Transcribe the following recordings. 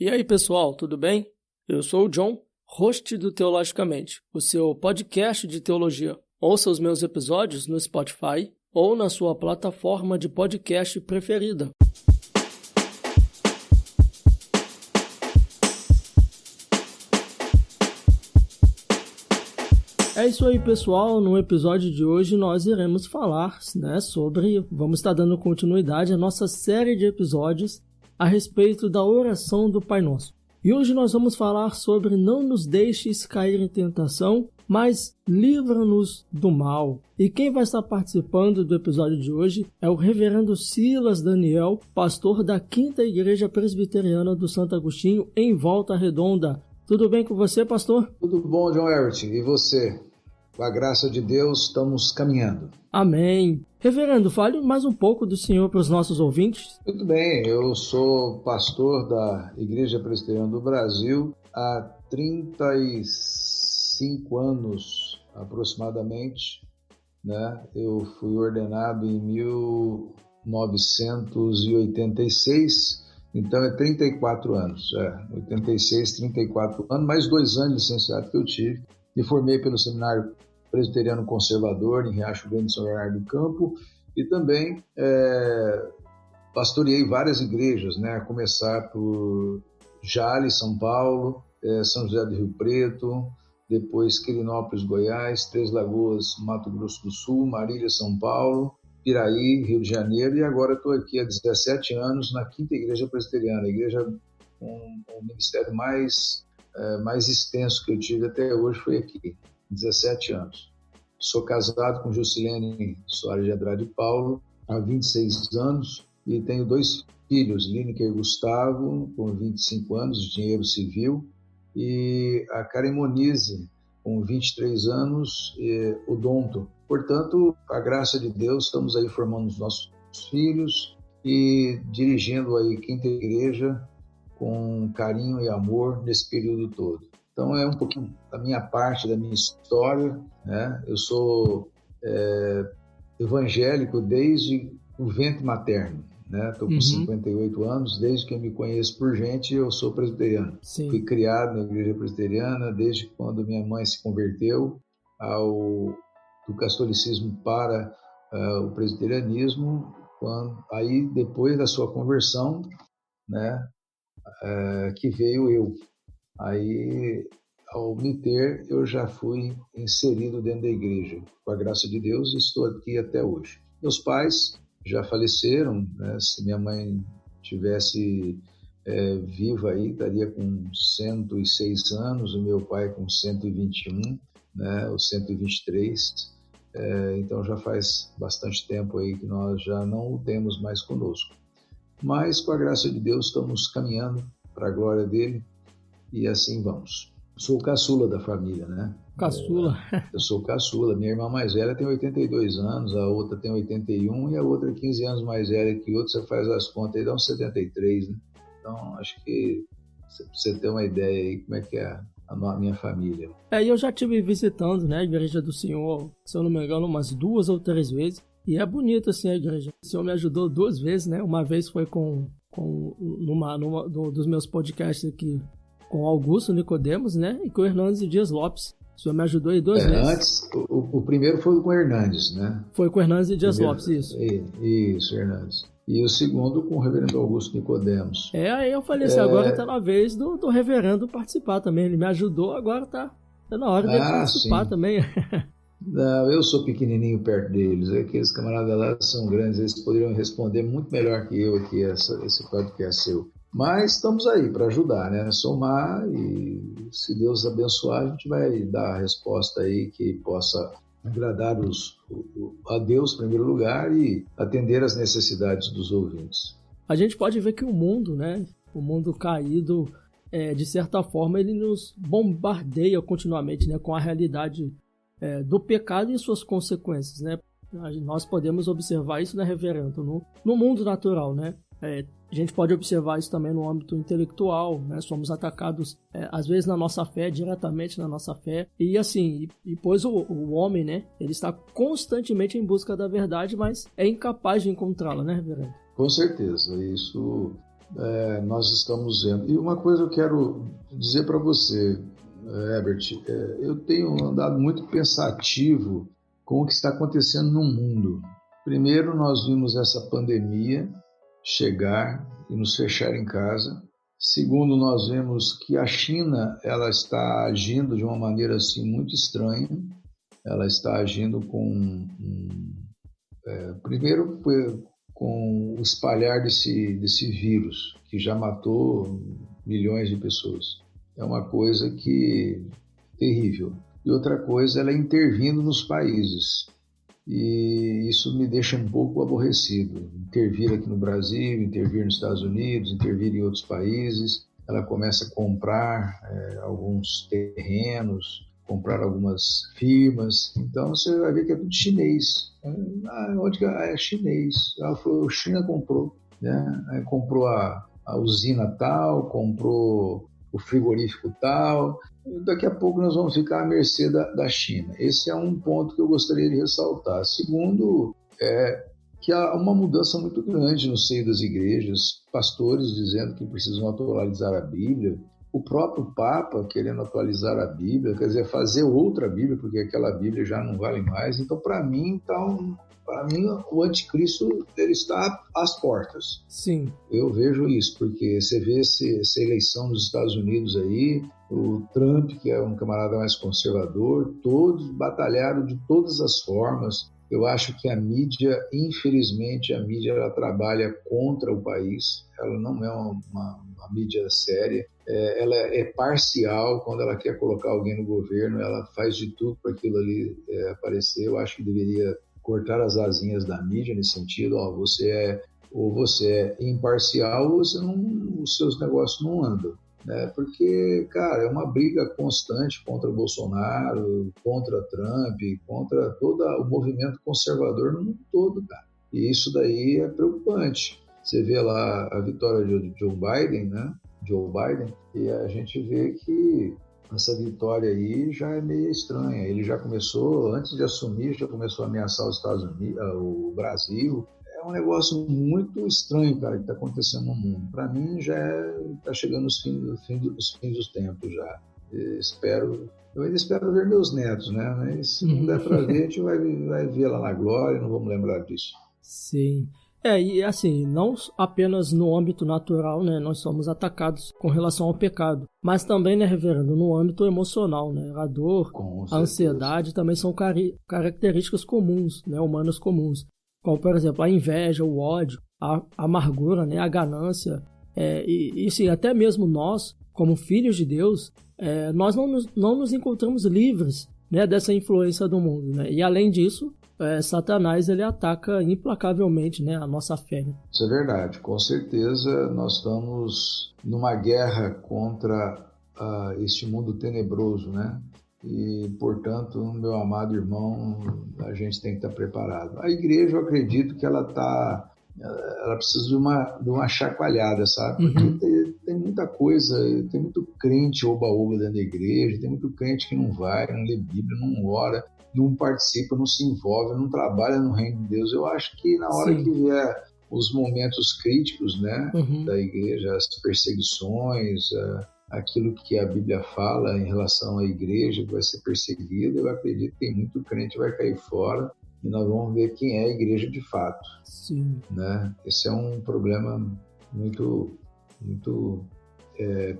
E aí, pessoal, tudo bem? Eu sou o John, host do Teologicamente, o seu podcast de teologia. Ouça os meus episódios no Spotify ou na sua plataforma de podcast preferida. É isso aí, pessoal. No episódio de hoje nós iremos falar, vamos estar dando continuidade à nossa série de episódios a respeito da oração do Pai Nosso. E hoje nós vamos falar sobre não nos deixes cair em tentação, mas livra-nos do mal. E quem vai estar participando do episódio de hoje é o reverendo Silas Daniel, pastor da 5ª Igreja Presbiteriana do Santo Agostinho, em Volta Redonda. Tudo bem com você, pastor? Tudo bom, John Herbert. E você? Com a graça de Deus, estamos caminhando. Amém. Reverendo, fale mais um pouco do Senhor para os nossos ouvintes. Muito bem, eu sou pastor da Igreja Presbiteriana do Brasil há 35 anos aproximadamente, né? Eu fui ordenado em 1986, então é 34 anos, 86, 34 anos, mais 2 anos de licenciado que eu tive. Me formei pelo Seminário Presbiteriano Conservador em Riacho Grande, São Bernardo do Campo, e também pastoreei várias igrejas, né? A começar por Jales, São Paulo, São José do Rio Preto, depois Quirinópolis, Goiás, Três Lagoas, Mato Grosso do Sul, Marília, São Paulo, Piraí, Rio de Janeiro, e agora estou aqui há 17 anos na 5ª Igreja Presbiteriana, a igreja com o ministério mais extenso que eu tive até hoje foi aqui, 17 anos. Sou casado com Jusilene Soares de Andrade Paulo há 26 anos e tenho 2 filhos, Lineker e Gustavo, com 25 anos, engenheiro civil, e a Karen Monize, com 23 anos, odonto. Portanto, com a graça de Deus, estamos aí formando os nossos filhos e dirigindo aí 5ª Igreja com carinho e amor nesse período todo. Então é um pouquinho da minha parte, da minha história, né? Eu sou evangélico desde o ventre materno, né? Estou com 58 anos, desde que eu me conheço por gente, eu sou presbiteriano. Sim. Fui criado na igreja presbiteriana desde quando minha mãe se converteu do catolicismo para o presbiterianismo. Aí depois da sua conversão, né? Que veio eu. Aí, ao me ter, eu já fui inserido dentro da igreja. Com a graça de Deus, estou aqui até hoje. Meus pais já faleceram, né? Se minha mãe tivesse viva aí, estaria com 106 anos, o meu pai com 121, né? Ou 123. Então já faz bastante tempo aí que nós já não o temos mais conosco. Mas, com a graça de Deus, estamos caminhando para a glória dele e assim vamos. Sou o caçula da família, né? Caçula. Eu sou o caçula. Minha irmã mais velha tem 82 anos, a outra tem 81 e a outra 15 anos mais velha que outra. Você faz as contas aí, dá uns 73, né? Então, acho que você ter uma ideia aí como é que é a minha família. Eu já estive visitando, né, a Igreja do Senhor, se eu não me engano, umas 2 ou 3 vezes. E é bonito assim a igreja. O Senhor me ajudou 2 vezes, né? Uma vez foi numa dos meus podcasts aqui com Augusto Nicodemos, né? E com Hernandes Dias Lopes. O Senhor me ajudou aí 2 vezes. Antes, o primeiro foi com o Hernandes, né? Foi com Hernandes Dias Lopes, isso. Isso, Hernandes. E o segundo com o reverendo Augusto Nicodemos. Aí eu falei assim, agora tá na vez do reverendo participar também. Ele me ajudou, agora tá na hora dele participar também. Não, eu sou pequenininho perto deles. Aqueles camaradas lá são grandes, eles poderiam responder muito melhor que eu aqui esse podcast seu. Mas estamos aí para ajudar, né? Somar, e se Deus abençoar, a gente vai dar a resposta aí que possa agradar a Deus em primeiro lugar e atender às necessidades dos ouvintes. A gente pode ver que o mundo, né? O mundo caído, de certa forma, ele nos bombardeia continuamente, né? Com a realidade do pecado e suas consequências, né? Nós podemos observar isso, né, reverendo, no mundo natural, né? A gente pode observar isso também no âmbito intelectual, né? Somos atacados, às vezes, na nossa fé, diretamente na nossa fé. E assim, pois o homem, né? Ele está constantemente em busca da verdade, mas é incapaz de encontrá-la, né, reverendo? Com certeza. Isso nós estamos vendo. E uma coisa eu quero dizer para você, Herbert, eu tenho andado muito pensativo com o que está acontecendo no mundo. Primeiro, nós vimos essa pandemia chegar e nos fechar em casa. Segundo, nós vemos que a China ela está agindo de uma maneira assim muito estranha. Ela está agindo primeiro com o espalhar desse vírus, que já matou milhões de pessoas. É uma coisa terrível. E outra coisa, ela intervindo nos países. E isso me deixa um pouco aborrecido. Intervir aqui no Brasil, intervir nos Estados Unidos, intervir em outros países. Ela começa a comprar alguns terrenos, comprar algumas firmas. Então você vai ver que é tudo chinês. Onde é chinês? A China comprou, né? Comprou a usina tal, comprou o frigorífico tal. Daqui a pouco nós vamos ficar à mercê da China. Esse é um ponto que eu gostaria de ressaltar. Segundo, que há uma mudança muito grande no seio das igrejas, pastores dizendo que precisam atualizar a Bíblia, o próprio Papa querendo atualizar a Bíblia, quer dizer, fazer outra Bíblia, porque aquela Bíblia já não vale mais. Então, para mim, o anticristo ele está às portas. Sim. Eu vejo isso, porque você vê essa eleição nos Estados Unidos aí, o Trump, que é um camarada mais conservador, todos batalharam de todas as formas. Eu acho que a mídia, infelizmente, ela trabalha contra o país. Ela não é uma mídia séria. Ela é parcial. Quando ela quer colocar alguém no governo, ela faz de tudo para aquilo ali aparecer. Eu acho que deveria cortar as asinhas da mídia nesse sentido. Você é imparcial ou os seus negócios não andam. Porque, cara, é uma briga constante contra Bolsonaro, contra Trump, contra todo o movimento conservador no mundo todo, cara. E isso daí é preocupante. Você vê lá a vitória de Joe Biden, né? Joe Biden, e a gente vê que essa vitória aí já é meio estranha. Ele já começou, antes de assumir, já começou a ameaçar os Estados Unidos, o Brasil. É um negócio muito estranho, cara, que está acontecendo no mundo. Para mim, já está chegando os fins dos tempos já. Eu ainda espero ver meus netos, né? Mas se não der para ver, a gente vai ver lá na glória, não vamos lembrar disso. Sim. E assim, não apenas no âmbito natural, né, nós somos atacados com relação ao pecado, mas também, né, reverendo, no âmbito emocional, né, a dor, a ansiedade também são características comuns, né, humanas comuns, como, por exemplo, a inveja, o ódio, a amargura, né, a ganância, e sim, até mesmo nós, como filhos de Deus, nós não nos encontramos livres, né, dessa influência do mundo, né, e além disso, Satanás ele ataca implacavelmente, né, a nossa fé. Isso é verdade. Com certeza nós estamos numa guerra contra este mundo tenebroso, né? E, portanto, meu amado irmão, a gente tem que estar preparado. A igreja, eu acredito que ela precisa de uma chacoalhada, sabe? Porque tem muita coisa, tem muito crente oba-oba dentro da igreja, tem muito crente que não vai, não lê Bíblia, não ora, não participa, não se envolve, não trabalha no reino de Deus. Eu acho que na hora que vier os momentos críticos, né, da igreja, as perseguições, aquilo que a Bíblia fala em relação à igreja que vai ser perseguida, eu acredito que tem muito crente que vai cair fora e nós vamos ver quem é a igreja de fato. Sim. Né? Esse é um problema muito, muito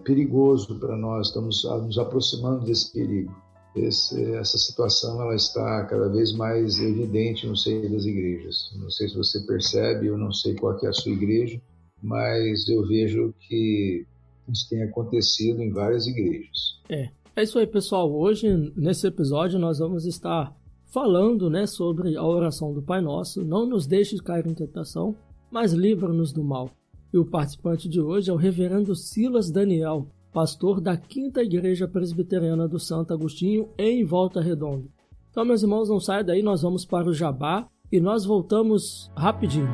perigoso para nós. Estamos nos aproximando desse perigo. Essa situação ela está cada vez mais evidente no seio das igrejas. Não sei se você percebe, eu não sei qual que é a sua igreja, mas eu vejo que isso tem acontecido em várias igrejas. É isso aí, pessoal. Hoje, nesse episódio, nós vamos estar falando, né, sobre a oração do Pai Nosso. Não nos deixe cair em tentação, mas livra-nos do mal. E o participante de hoje é o reverendo Silas Daniel, pastor da 5ª Igreja Presbiteriana do Santo Agostinho, em Volta Redonda. Então, meus irmãos, não saiam daí, nós vamos para o Jabá e nós voltamos rapidinho.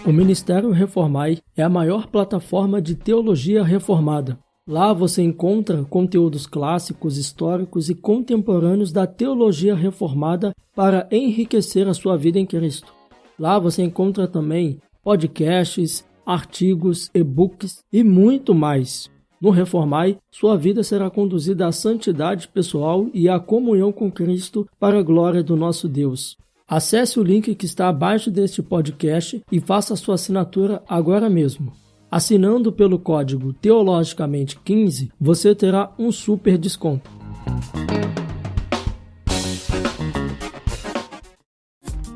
O Ministério Reformai é a maior plataforma de teologia reformada. Lá você encontra conteúdos clássicos, históricos e contemporâneos da teologia reformada para enriquecer a sua vida em Cristo. Lá você encontra também podcasts, artigos, e-books e muito mais. No Reformai, sua vida será conduzida à santidade pessoal e à comunhão com Cristo para a glória do nosso Deus. Acesse o link que está abaixo deste podcast e faça a sua assinatura agora mesmo. Assinando pelo código Teologicamente15, você terá um super desconto.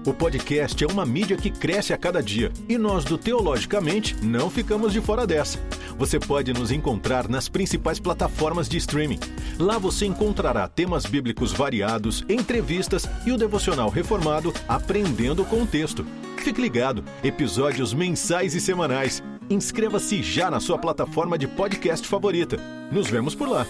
O podcast é uma mídia que cresce a cada dia e nós do Teologicamente não ficamos de fora dessa. Você pode nos encontrar nas principais plataformas de streaming. Lá você encontrará temas bíblicos variados, entrevistas e o devocional reformado Aprendendo com o Texto. Fique ligado, episódios mensais e semanais. Inscreva-se já na sua plataforma de podcast favorita. Nos vemos por lá.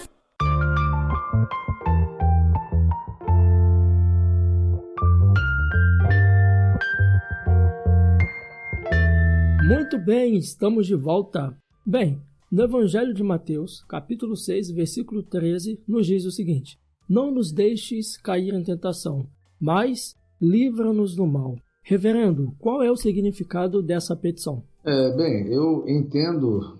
Muito bem, estamos de volta. Bem, no Evangelho de Mateus, capítulo 6, versículo 13, nos diz o seguinte: Não nos deixes cair em tentação, mas livra-nos do mal. Reverendo, qual é o significado dessa petição? Bem, eu entendo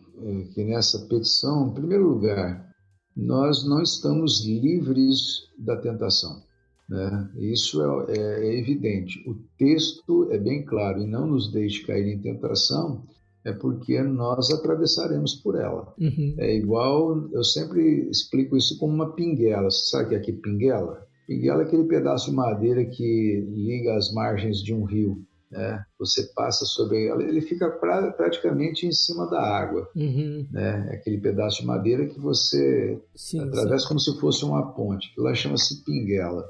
que nessa petição, em primeiro lugar, nós não estamos livres da tentação, né? Isso é evidente. O texto é bem claro: e não nos deixe cair em tentação, é porque nós atravessaremos por ela. Uhum. É igual, eu sempre explico isso como uma pinguela. Você sabe o que é aqui pinguela? Pinguela é aquele pedaço de madeira que liga as margens de um rio, né? Você passa sobre ela, ele fica praticamente em cima da água. Uhum. Né? É aquele pedaço de madeira que você atravessa como se fosse uma ponte, que lá chama-se pinguela.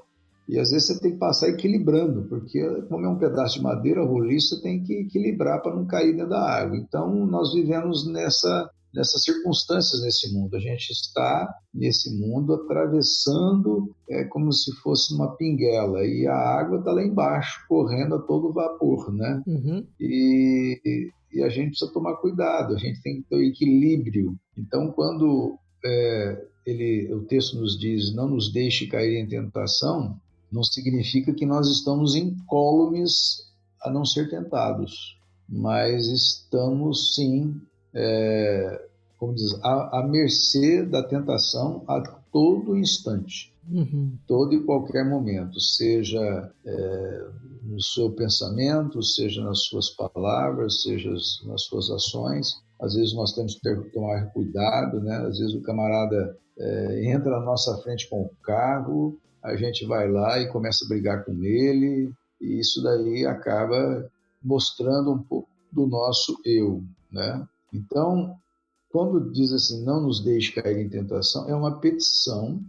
E às vezes você tem que passar equilibrando, porque como é um pedaço de madeira roliço, você tem que equilibrar para não cair dentro da água. Então nós vivemos nessas circunstâncias nesse mundo. A gente está nesse mundo atravessando como se fosse uma pinguela, e a água está lá embaixo, correndo a todo vapor, né? Uhum. E a gente precisa tomar cuidado, a gente tem que ter o equilíbrio. Então, quando o texto nos diz, não nos deixe cair em tentação, não significa que nós estamos incólumes a não ser tentados, mas estamos sim, como diz, à mercê da tentação a todo instante. Uhum. Todo e qualquer momento, seja no seu pensamento, seja nas suas palavras, seja nas suas ações. Às vezes nós temos que tomar cuidado, né? Às vezes o camarada entra na nossa frente com o carro, a gente vai lá e começa a brigar com ele, e isso daí acaba mostrando um pouco do nosso eu, né? Então, quando diz assim, não nos deixe cair em tentação, é uma petição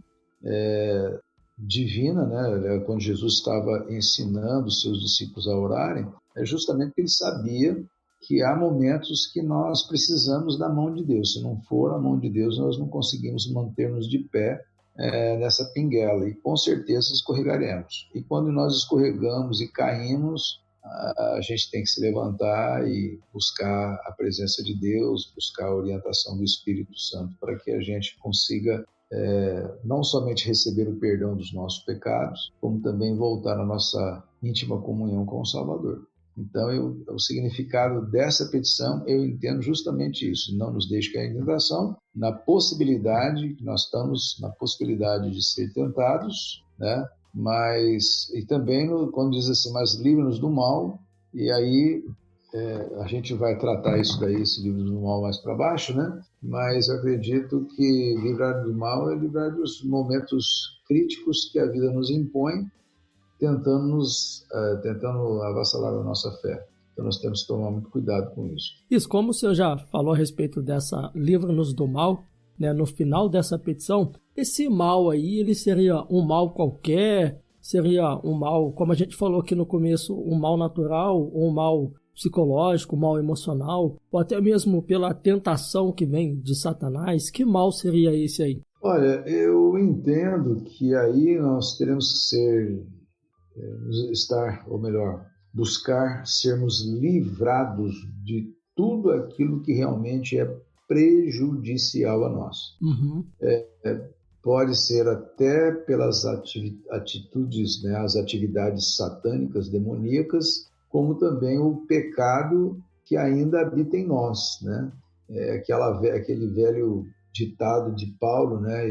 divina, né? Quando Jesus estava ensinando os seus discípulos a orarem, é justamente porque ele sabia que há momentos que nós precisamos da mão de Deus. Se não for a mão de Deus, nós não conseguimos manter-nos de pé nessa pinguela, e com certeza escorregaremos. E quando nós escorregamos e caímos, a gente tem que se levantar e buscar a presença de Deus, buscar a orientação do Espírito Santo, para que a gente consiga não somente receber o perdão dos nossos pecados, como também voltar à nossa íntima comunhão com o Salvador. Então, o significado dessa petição, eu entendo justamente isso: não nos deixe cair em tentação, na possibilidade, nós estamos na possibilidade de ser tentados, né? Mas, e também quando diz assim, mas livra-nos do mal, e aí a gente vai tratar isso daí, esse livro do mal, mais para baixo, né? Mas eu acredito que livrar do mal é livrar dos momentos críticos que a vida nos impõe, tentando avassalar a nossa fé. Então nós temos que tomar muito cuidado com isso. Isso, como o senhor já falou a respeito dessa livra-nos do mal, né, no final dessa petição, esse mal aí, ele seria um mal qualquer? Seria um mal, como a gente falou aqui no começo, um mal natural, ou um mal psicológico, um mal emocional, ou até mesmo pela tentação que vem de Satanás? Que mal seria esse aí? Olha, eu entendo que aí nós teremos que buscar sermos livrados de tudo aquilo que realmente é prejudicial a nós. Pode ser até pelas atitudes, né, as atividades satânicas, demoníacas, como também o pecado que ainda habita em nós, né? Aquele velho ditado de Paulo, né?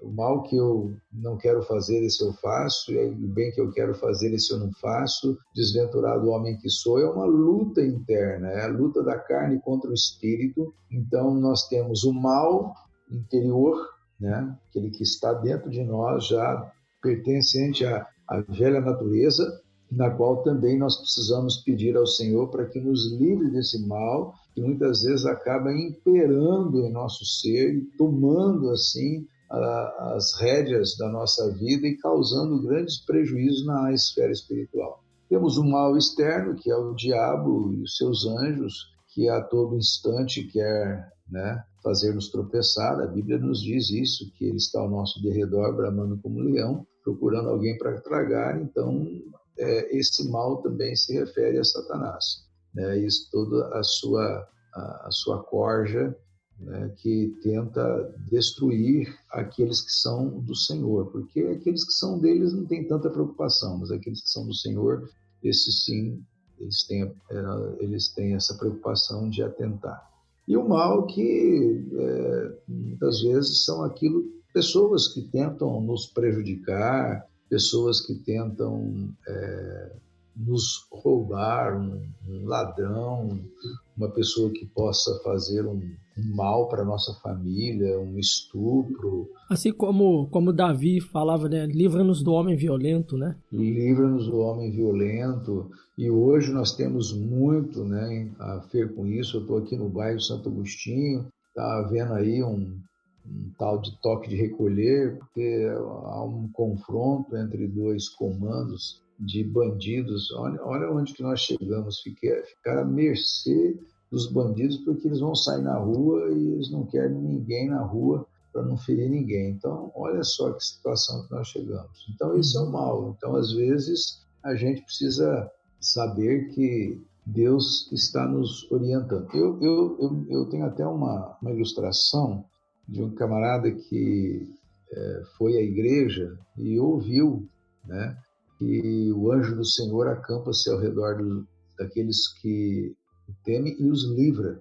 O mal que eu não quero fazer, esse eu faço, e o bem que eu quero fazer, esse eu não faço. Desventurado homem que sou. É uma luta interna, é a luta da carne contra o espírito. Então, nós temos o mal interior, né? Aquele que está dentro de nós, já pertencente à velha natureza, na qual também nós precisamos pedir ao Senhor para que nos livre desse mal, que muitas vezes acaba imperando em nosso ser e tomando, assim, as rédeas da nossa vida e causando grandes prejuízos na esfera espiritual. Temos o mal externo, que é o diabo e os seus anjos, que a todo instante quer, né, fazer-nos tropeçar. A Bíblia nos diz isso, que ele está ao nosso derredor, bramando como leão, procurando alguém para tragar. Então, esse mal também se refere a Satanás, né? Isso, toda a sua corja, né, que tenta destruir aqueles que são do Senhor, porque aqueles que são deles não tem tanta preocupação, mas aqueles que são do Senhor, esses sim, eles têm essa preocupação de atentar. E o mal que muitas vezes são pessoas que tentam nos prejudicar, pessoas que tentam nos roubar, um ladrão, uma pessoa que possa fazer um mal para a nossa família, um estupro. Assim como Davi falava, né? Livra-nos do homem violento, né? Livra-nos do homem violento. E hoje nós temos muito, né, a ver com isso. Eu estou aqui no bairro Santo Agostinho, está havendo aí um tal de toque de recolher, porque há um confronto entre dois comandos de bandidos. Olha onde que nós chegamos, ficar à mercê dos bandidos, porque eles vão sair na rua e eles não querem ninguém na rua para não ferir ninguém. Então, olha só que situação que nós chegamos. Então, esse é o mal. Então, às vezes, a gente precisa saber que Deus está nos orientando. Eu tenho até uma ilustração de um camarada que foi à igreja e ouviu, né, que o anjo do Senhor acampa-se ao redor daqueles que o temem e os livra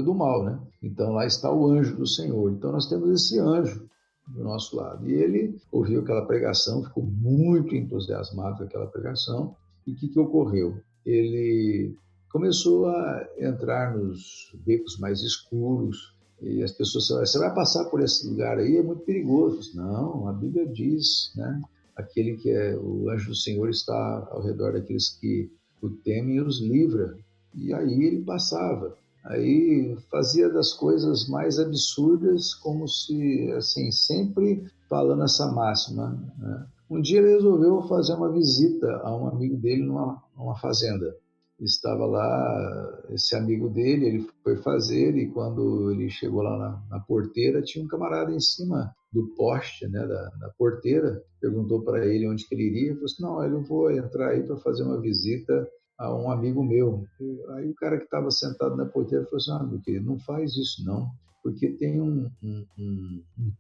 do mal, né? Então lá está o anjo do Senhor. Então nós temos esse anjo do nosso lado. E ele ouviu aquela pregação, ficou muito entusiasmado com aquela pregação. E o que ocorreu? Ele começou a entrar nos becos mais escuros, e as pessoas falaram: você vai passar por esse lugar aí, é muito perigoso. Não, a Bíblia diz, né? Aquele que é o anjo do Senhor está ao redor daqueles que o temem e os livra. E aí ele passava. Aí fazia das coisas mais absurdas, como se, assim, sempre falando essa máxima, né? Um dia ele resolveu fazer uma visita a um amigo dele numa fazenda. Estava lá esse amigo dele, ele foi fazer, e quando ele chegou lá na porteira, tinha um camarada em cima do poste, né, da porteira. Perguntou para ele onde que ele iria. Ele falou assim: não, eu vou entrar aí para fazer uma visita a um amigo meu. Aí o cara que estava sentado na porteira falou assim: meu querido, não faz isso não, porque tem um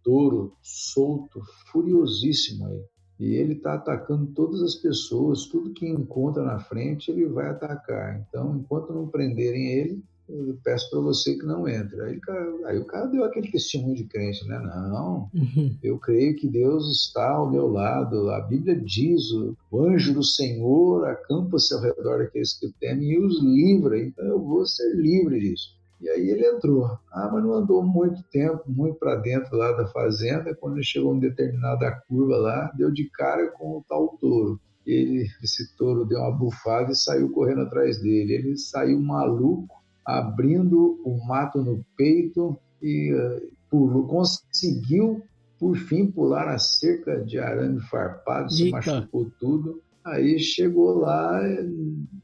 touro solto, furiosíssimo aí. E ele está atacando todas as pessoas, tudo que encontra na frente ele vai atacar. Então, enquanto não prenderem ele, eu peço para você que não entre. Aí o cara deu aquele testemunho de crente, né? Não, eu creio que Deus está ao meu lado. A Bíblia diz: o anjo do Senhor acampa-se ao redor daqueles que o temem e os livra. Então eu vou ser livre disso. E aí ele entrou. Mas não andou muito tempo, muito para dentro lá da fazenda. Quando ele chegou em determinada curva lá, deu de cara com o tal touro. Esse touro deu uma bufada e saiu correndo atrás dele. Ele saiu maluco, abrindo o mato no peito e conseguiu, por fim, pular a cerca de arame farpado, se machucou tudo. Aí chegou lá,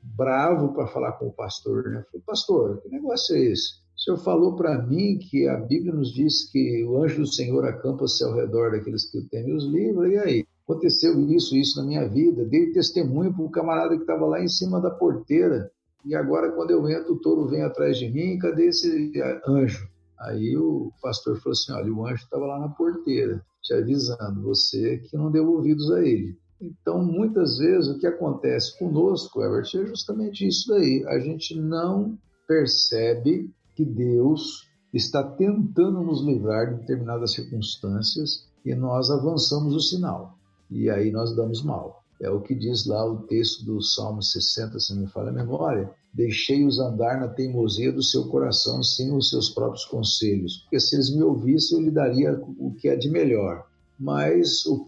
bravo, para falar com o pastor, né? Falei: pastor, que negócio é esse? O senhor falou para mim que a Bíblia nos diz que o anjo do Senhor acampa-se ao redor daqueles que o temem e os livra, e aí? aconteceu isso na minha vida, dei testemunho para o camarada que estava lá em cima da porteira, e agora quando eu entro, o touro vem atrás de mim, cadê esse anjo? Aí o pastor falou assim, olha, o anjo estava lá na porteira, te avisando, você que não deu ouvidos a ele. Então, muitas vezes, o que acontece conosco, Herbert, é justamente isso daí. A gente não percebe que Deus está tentando nos livrar de determinadas circunstâncias e nós avançamos o sinal. E aí nós damos mal. É o que diz lá o texto do Salmo 60, se não me falha a memória. Deixei-os andar na teimosia do seu coração, sem os seus próprios conselhos. Porque se eles me ouvissem, eu lhe daria o que é de melhor. Mas o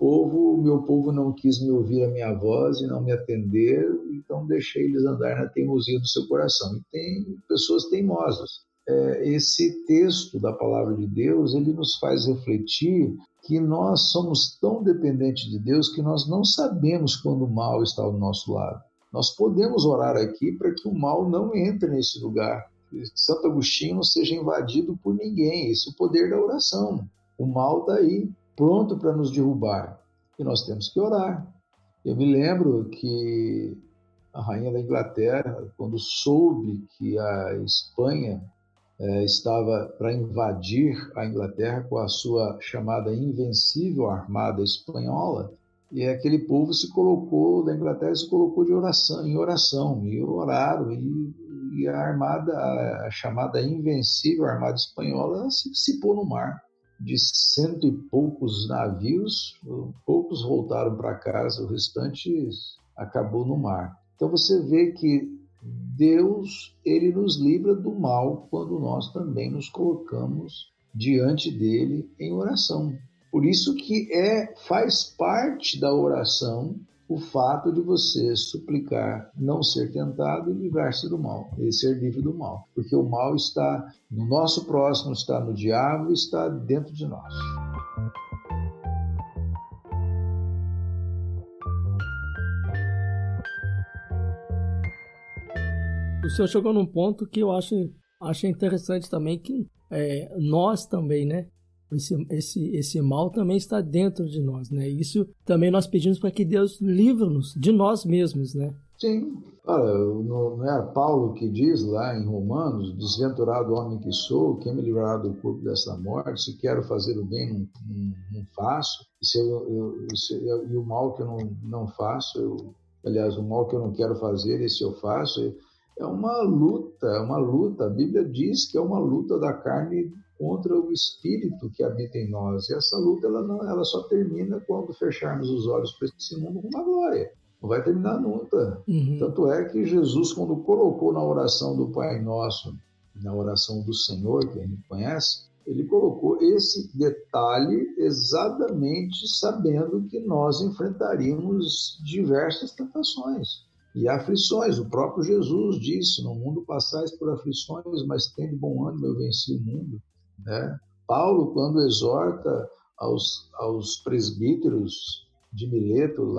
meu povo não quis me ouvir a minha voz e não me atender, então deixei eles andar na teimosia do seu coração. E tem pessoas teimosas. Esse texto da palavra de Deus, ele nos faz refletir que nós somos tão dependentes de Deus que nós não sabemos quando o mal está ao nosso lado. Nós podemos orar aqui para que o mal não entre nesse lugar. Santo Agostinho não seja invadido por ninguém. Esse é o poder da oração. O mal está aí, pronto para nos derrubar. E nós temos que orar. Eu me lembro que a rainha da Inglaterra, quando soube que a Espanha estava para invadir a Inglaterra com a sua chamada invencível armada espanhola, e aquele povo da Inglaterra se colocou em oração, e oraram, e a armada, a chamada invencível armada espanhola, se dissipou no mar. De 100 e poucos navios, poucos voltaram para casa, o restante acabou no mar. Então você vê que Deus, ele nos livra do mal quando nós também nos colocamos diante dele em oração. Por isso que faz parte da oração o fato de você suplicar não ser tentado e livrar-se do mal, e ser livre do mal. Porque o mal está no nosso próximo, está no diabo, está dentro de nós. O senhor chegou num ponto que eu acho interessante também, que nós também, né? Esse mal também está dentro de nós, né? Isso também nós pedimos para que Deus livre-nos de nós mesmos, né? Sim. Olha, não é Paulo que diz lá em Romanos, desventurado homem que sou, quem me livrará do corpo dessa morte? Se quero fazer o bem, não faço. E o mal que eu não faço, aliás, o mal que eu não quero fazer, esse eu faço. É uma luta. A Bíblia diz que é uma luta da carne contra o Espírito que habita em nós. E essa luta ela só termina quando fecharmos os olhos para esse mundo com uma glória. Não vai terminar nunca. Uhum. Tanto é que Jesus, quando colocou na oração do Pai Nosso, na oração do Senhor, que a gente conhece, ele colocou esse detalhe exatamente sabendo que nós enfrentaríamos diversas tentações e aflições. O próprio Jesus disse, no mundo passais por aflições, mas tende bom ânimo, eu venci o mundo. Né? Paulo, quando exorta aos presbíteros de Mileto,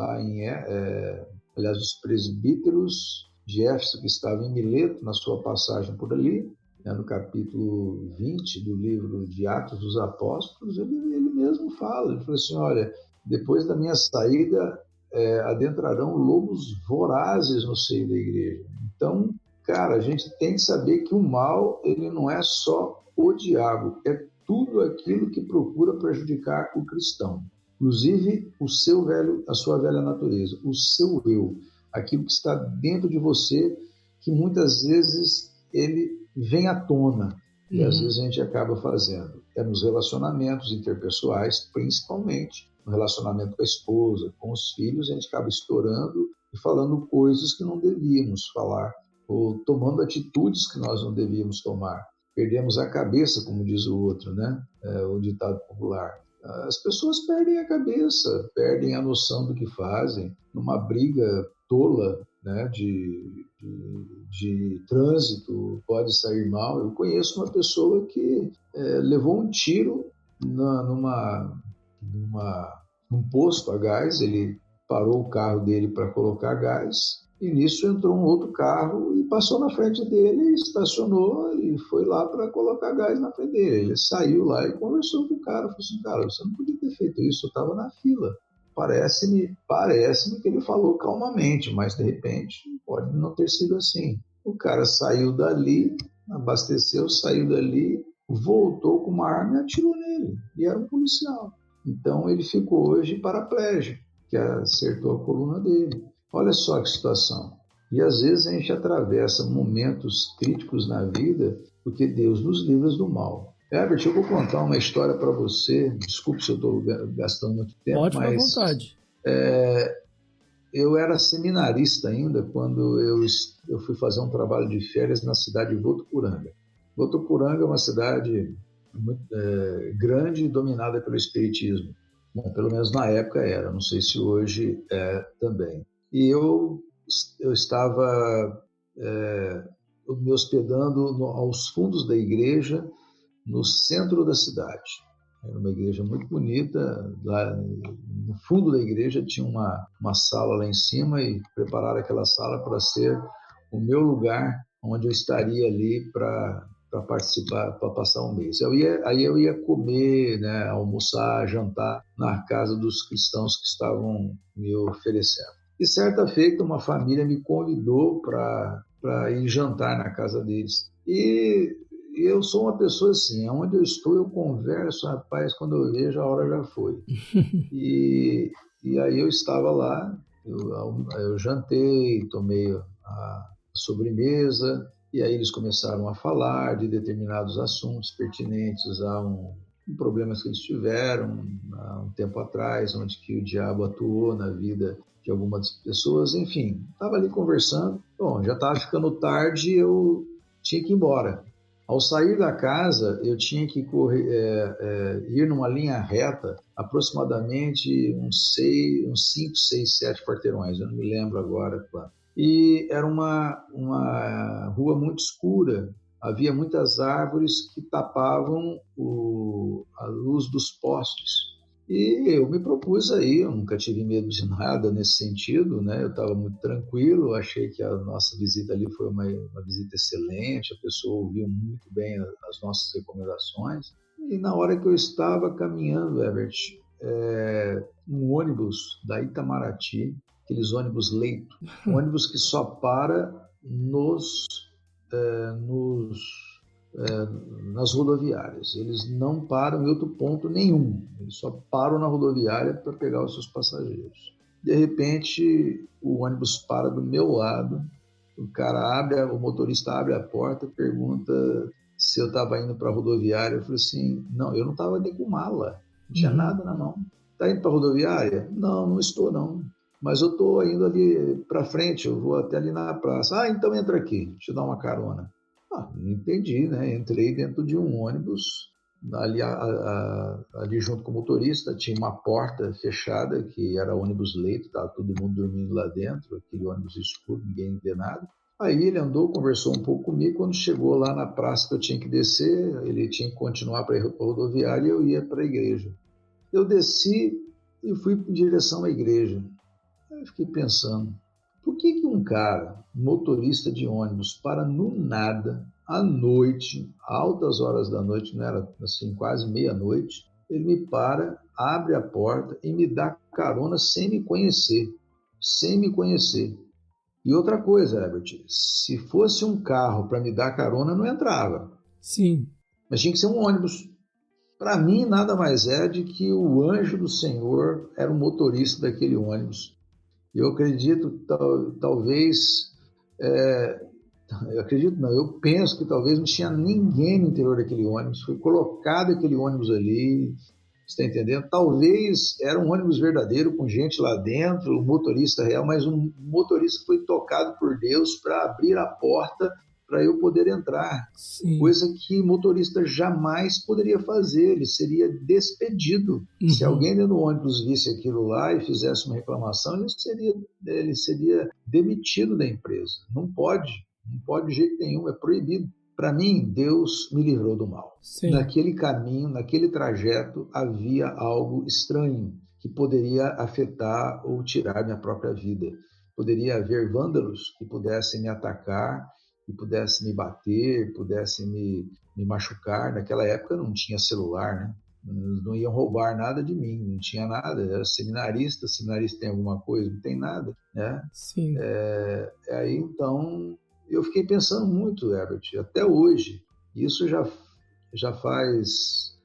aliás, os presbíteros de Éfeso que estavam em Mileto, na sua passagem por ali, né, no capítulo 20 do livro de Atos dos Apóstolos, ele mesmo fala, ele falou assim, olha, depois da minha saída, adentrarão lobos vorazes no seio da igreja. Então, cara, a gente tem que saber que o mal, ele não é só o diabo, é tudo aquilo que procura prejudicar o cristão. Inclusive a sua velha natureza, o seu eu, aquilo que está dentro de você, que muitas vezes ele vem à tona, e às vezes a gente acaba fazendo. Nos relacionamentos interpessoais, principalmente, no relacionamento com a esposa, com os filhos, a gente acaba estourando e falando coisas que não devíamos falar, ou tomando atitudes que nós não devíamos tomar. Perdemos a cabeça, como diz o outro, né? O ditado popular. As pessoas perdem a cabeça, perdem a noção do que fazem, numa briga tola, né, de trânsito, pode sair mal. Eu conheço uma pessoa que levou um tiro num posto a gás. Ele parou o carro dele para colocar gás, e nisso entrou um outro carro e passou na frente dele, estacionou e foi lá para colocar gás na frente dele. Ele saiu lá e conversou com o cara, falou assim, cara, você não podia ter feito isso, eu estava na fila. Parece-me que ele falou calmamente, mas de repente pode não ter sido assim. O cara saiu dali, abasteceu, saiu dali, voltou com uma arma e atirou nele. E era um policial. Então ele ficou hoje paraplégico, que acertou a coluna dele. Olha só que situação. E às vezes a gente atravessa momentos críticos na vida porque Deus nos livra do mal. Herbert, eu vou contar uma história para você. Desculpe se eu estou gastando muito tempo, Pode, mas... ficar à vontade. Eu era seminarista ainda quando eu fui fazer um trabalho de férias na cidade de Votuporanga. Votuporanga é uma cidade muito grande e dominada pelo espiritismo. Bom, pelo menos na época era, não sei se hoje é também. E eu estava me hospedando aos fundos da igreja, no centro da cidade. Era uma igreja muito bonita. Lá no fundo da igreja tinha uma sala lá em cima e prepararam aquela sala para ser o meu lugar onde eu estaria ali para participar, para passar um mês. Aí eu ia comer, né, almoçar, jantar na casa dos cristãos que estavam me oferecendo. E certa feita uma família me convidou para ir jantar na casa deles. E eu sou uma pessoa assim, onde eu estou eu converso, rapaz, quando eu vejo a hora já foi. E aí eu estava lá, eu jantei, tomei a sobremesa, e aí eles começaram a falar de determinados assuntos pertinentes a problemas que eles tiveram há um tempo atrás, onde que o diabo atuou na vida de algumas pessoas, enfim, estava ali conversando. Bom, já estava ficando tarde, eu tinha que ir embora. Ao sair da casa, eu tinha que ir numa linha reta, aproximadamente uns 5, 6, 7 quarteirões, eu não me lembro agora quanto. E era uma rua muito escura, havia muitas árvores que tapavam a luz dos postes. E eu me propus aí, eu nunca tive medo de nada nesse sentido, né? Eu estava muito tranquilo, achei que a nossa visita ali foi uma visita excelente, a pessoa ouviu muito bem as nossas recomendações. E na hora que eu estava caminhando, Herbert, um ônibus da Itamaraty, aqueles ônibus leito, ônibus que só para nas rodoviárias. Eles não param em outro ponto nenhum. Eles só param na rodoviária para pegar os seus passageiros. De repente, o ônibus para do meu lado. O motorista abre a porta, pergunta se eu estava indo para a rodoviária. Eu falei assim, não, eu não estava nem com mala. Não tinha nada na mão. Está indo para a rodoviária? Não, não estou não. Mas eu estou indo ali para frente, eu vou até ali na praça. Então entra aqui, deixa eu dar uma carona. Não entendi, né? Entrei dentro de um ônibus, ali junto com o motorista, tinha uma porta fechada, que era ônibus leito, estava todo mundo dormindo lá dentro, aquele ônibus escuro, ninguém vê nada. Aí ele andou, conversou um pouco comigo, quando chegou lá na praça que eu tinha que descer, ele tinha que continuar para ir para a rodoviária e eu ia para a igreja. Eu desci e fui em direção à igreja. Eu fiquei pensando, por que um cara, motorista de ônibus, para no nada, à noite, altas horas da noite, não era assim, quase meia-noite, ele me para, abre a porta e me dá carona sem me conhecer. E outra coisa, Herbert, se fosse um carro para me dar carona, não entrava. Sim. Mas tinha que ser um ônibus. Para mim, nada mais é de que o anjo do Senhor era o motorista daquele ônibus. Eu acredito, talvez, eu penso que talvez não tinha ninguém no interior daquele ônibus, foi colocado aquele ônibus ali, você está entendendo? Talvez era um ônibus verdadeiro, com gente lá dentro, o motorista real, mas o motorista foi tocado por Deus para abrir a porta para eu poder entrar. Sim. Coisa que o motorista jamais poderia fazer, ele seria despedido. Se alguém dentro do ônibus visse aquilo lá e fizesse uma reclamação, ele seria demitido da empresa. Não pode de jeito nenhum, é proibido. Para mim, Deus me livrou do mal. Sim. Naquele caminho, naquele trajeto, havia algo estranho que poderia afetar ou tirar minha própria vida. Poderia haver vândalos que pudessem me atacar, que pudesse me bater, pudesse me machucar. Naquela época não tinha celular, né? Eles não iam roubar nada de mim, não tinha nada. Eu era seminarista tem alguma coisa? Não tem nada, né? Sim. Aí, então, eu fiquei pensando muito, Herbert, até hoje. Isso já faz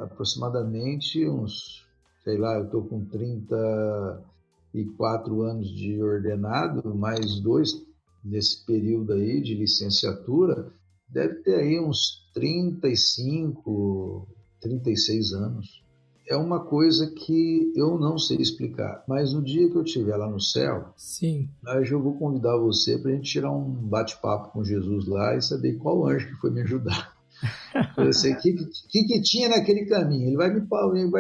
aproximadamente uns, sei lá, eu estou com 34 anos de ordenado, mais 2 nesse período aí de licenciatura, deve ter aí uns 35, 36 anos. É uma coisa que eu não sei explicar, mas no dia que eu estiver lá no céu, sim, aí eu vou convidar você para a gente tirar um bate-papo com Jesus lá e saber qual anjo que foi me ajudar. Eu sei o que tinha naquele caminho. Ele vai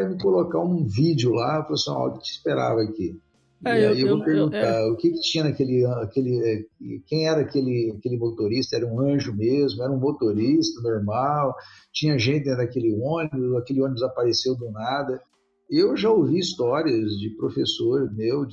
me colocar um vídeo lá, eu assim, ó, o que te esperava aqui? E aí eu vou perguntar o que tinha quem era aquele motorista? Era um anjo mesmo? Era um motorista normal? Tinha gente dentro daquele ônibus? Aquele ônibus apareceu do nada? Eu já ouvi histórias de professor meu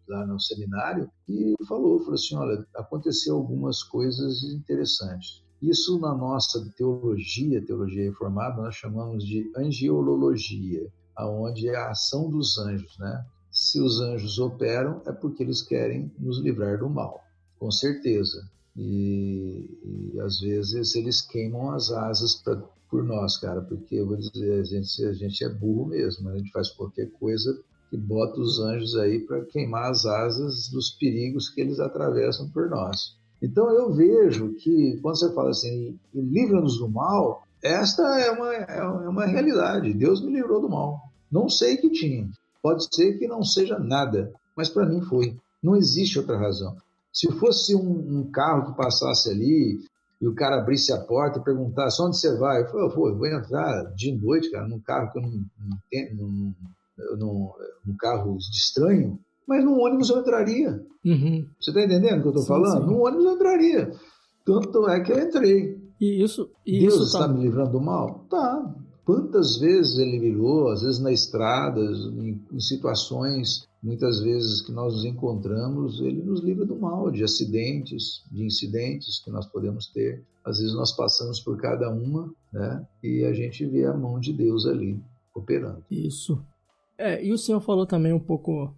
lá no seminário que falou assim, olha, aconteceu algumas coisas interessantes. Isso na nossa teologia reformada, nós chamamos de angelologia, aonde é a ação dos anjos, né? Se os anjos operam, é porque eles querem nos livrar do mal, com certeza. E às vezes eles queimam as asas por nós, cara, porque eu vou dizer, a gente é burro mesmo, a gente faz qualquer coisa que bota os anjos aí para queimar as asas dos perigos que eles atravessam por nós. Então eu vejo que quando você fala assim, livra-nos do mal, esta é uma realidade. Deus me livrou do mal. Não sei que tinha. Pode ser que não seja nada, mas para mim foi. Não existe outra razão. Se fosse um carro que passasse ali e o cara abrisse a porta e perguntasse onde você vai, eu falei, eu vou entrar de noite, cara, num carro que eu não tenho, num carro de estranho, mas no ônibus eu entraria. Uhum. Você está entendendo o que eu estou falando? Sim. No ônibus eu entraria. Tanto é que eu entrei. Deus está me livrando do mal? Tá. Quantas vezes ele livrou, às vezes na estrada, em situações, muitas vezes que nós nos encontramos, ele nos livra do mal, de acidentes, de incidentes que nós podemos ter. Às vezes nós passamos por cada uma, né? E a gente vê a mão de Deus ali, operando. Isso. E o senhor falou também um pouco